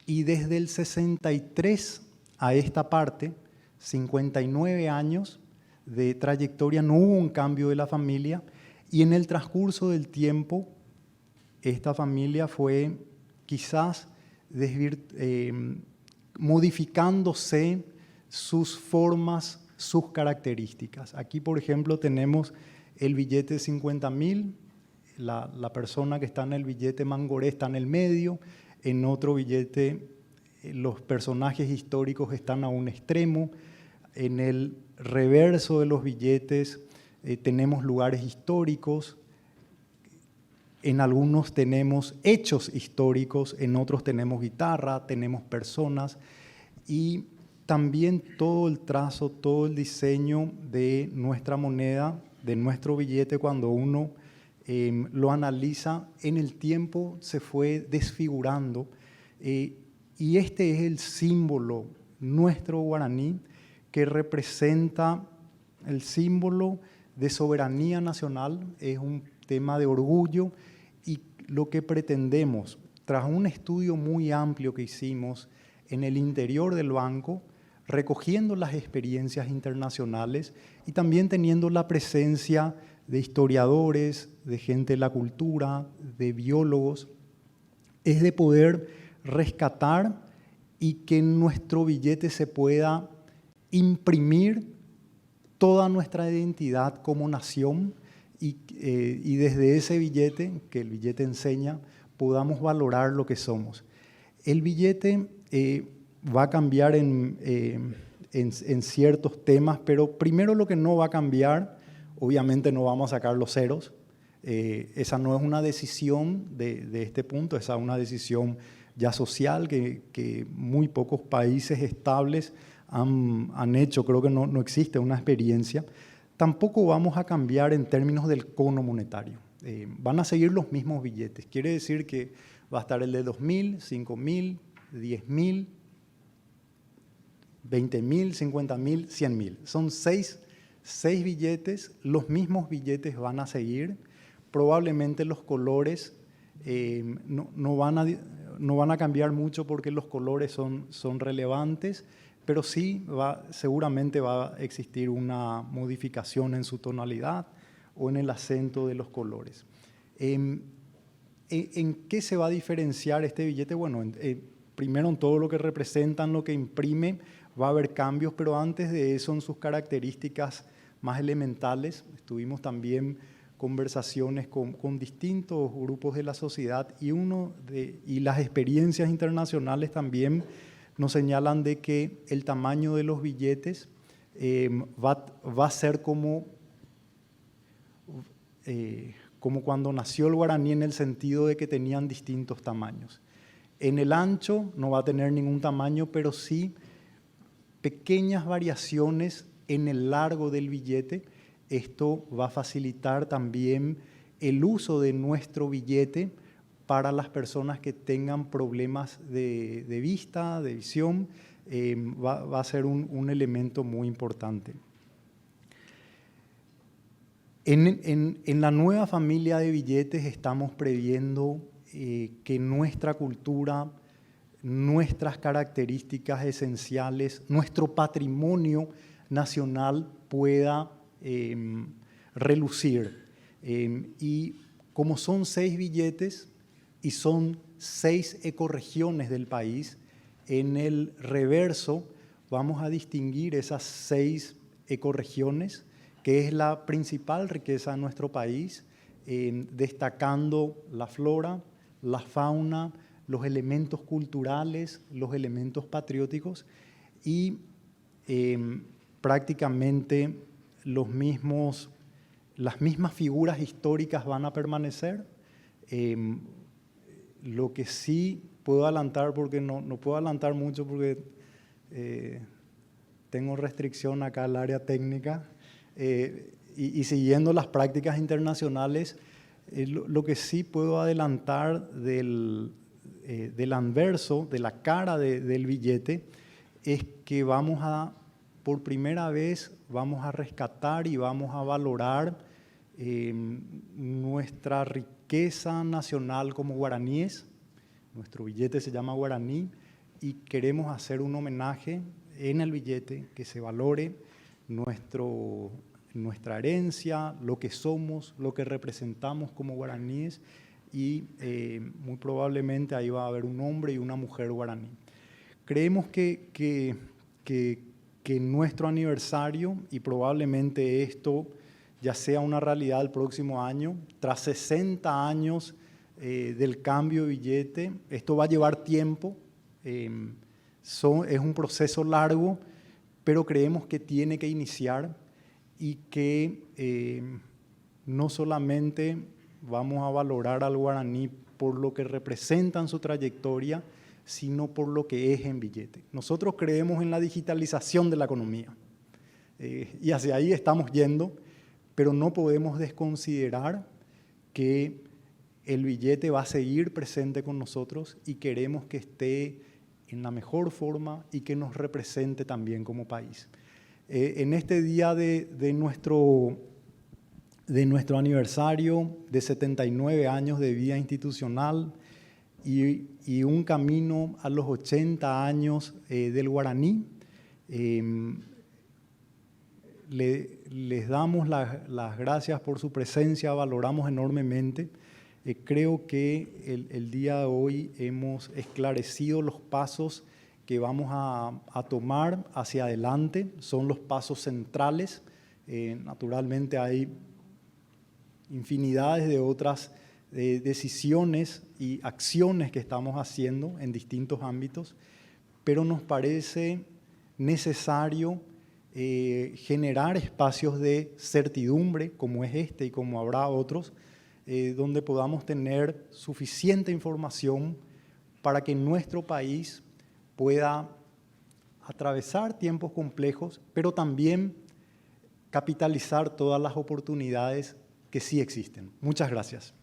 y desde el 63 a esta parte, 59 años de trayectoria, no hubo un cambio de la familia y en el transcurso del tiempo esta familia fue quizás modificándose sus formas, sus características. Aquí, por ejemplo, tenemos el billete de 50.000, la persona que está en el billete Mangoré está en el medio, en otro billete los personajes históricos están a un extremo, en el reverso de los billetes tenemos lugares históricos, en algunos tenemos hechos históricos, en otros tenemos guitarra, tenemos personas y también todo el trazo, todo el diseño de nuestra moneda, de nuestro billete, cuando uno lo analiza, en el tiempo se fue desfigurando y este es el símbolo nuestro guaraní que representa el símbolo de soberanía nacional, es un tema de orgullo y lo que pretendemos, tras un estudio muy amplio que hicimos en el interior del banco, recogiendo las experiencias internacionales y también teniendo la presencia de historiadores, de gente de la cultura, de biólogos, es de poder rescatar y que en nuestro billete se pueda imprimir toda nuestra identidad como nación y desde ese billete, que el billete enseña, podamos valorar lo que somos. El billete va a cambiar en ciertos temas, pero primero lo que no va a cambiar, obviamente no vamos a sacar los ceros. Esa no es una decisión de este punto, esa es una decisión ya social que muy pocos países estables han hecho. Creo que no existe una experiencia. Tampoco vamos a cambiar en términos del cono monetario. Van a seguir los mismos billetes. Quiere decir que va a estar el de 2.000, 5.000, 10.000, 20.000, 50.000, 100.000. Son seis billetes, los mismos billetes van a seguir. Probablemente los colores no van a cambiar mucho porque los colores son relevantes, pero sí seguramente va a existir una modificación en su tonalidad, o en el acento de los colores. ¿En qué se va a diferenciar este billete? Bueno, primero en todo lo que representan, lo que imprime, va a haber cambios, pero antes de eso en sus características más elementales. Tuvimos también conversaciones con distintos grupos de la sociedad y las experiencias internacionales también nos señalan de que el tamaño de los billetes va a ser como cuando nació el guaraní, en el sentido de que tenían distintos tamaños. En el ancho no va a tener ningún tamaño, pero sí pequeñas variaciones en el largo del billete. Esto va a facilitar también el uso de nuestro billete para las personas que tengan problemas de vista, de visión. Va a ser un elemento muy importante. En la nueva familia de billetes estamos previendo que nuestra cultura, nuestras características esenciales, nuestro patrimonio nacional pueda relucir. Y como son 6 billetes y son 6 ecorregiones del país, en el reverso vamos a distinguir esas 6 ecorregiones, que es la principal riqueza de nuestro país, destacando la flora, la fauna, los elementos culturales, los elementos patrióticos y prácticamente las mismas figuras históricas van a permanecer. Lo que sí puedo adelantar, porque no puedo adelantar mucho porque tengo restricción acá al área técnica, y siguiendo las prácticas internacionales, lo que sí puedo adelantar del anverso, de la cara del billete, es que por primera vez vamos a rescatar y vamos a valorar nuestra riqueza nacional como guaraníes. Nuestro billete se llama guaraní y queremos hacer un homenaje en el billete que se valore nuestra herencia, lo que somos, lo que representamos como guaraníes, y muy probablemente ahí va a haber un hombre y una mujer guaraní. Creemos que nuestro aniversario, y probablemente esto ya sea una realidad el próximo año, tras 60 años del cambio de billete, esto va a llevar tiempo, es un proceso largo, pero creemos que tiene que iniciar y que no solamente vamos a valorar al guaraní por lo que representa en su trayectoria, sino por lo que es en billete. Nosotros creemos en la digitalización de la economía y hacia ahí estamos yendo, pero no podemos desconsiderar que el billete va a seguir presente con nosotros y queremos que esté en la mejor forma y que nos represente también como país. En este día de nuestro aniversario de 79 años de vida institucional y un camino a los 80 años del guaraní, les damos las gracias por su presencia, valoramos enormemente. Creo que el día de hoy hemos esclarecido los pasos que vamos a tomar hacia adelante, son los pasos centrales. Naturalmente hay infinidades de otras decisiones y acciones que estamos haciendo en distintos ámbitos, pero nos parece necesario generar espacios de certidumbre, como es este y como habrá otros, donde podamos tener suficiente información para que nuestro país pueda atravesar tiempos complejos, pero también capitalizar todas las oportunidades que sí existen. Muchas gracias.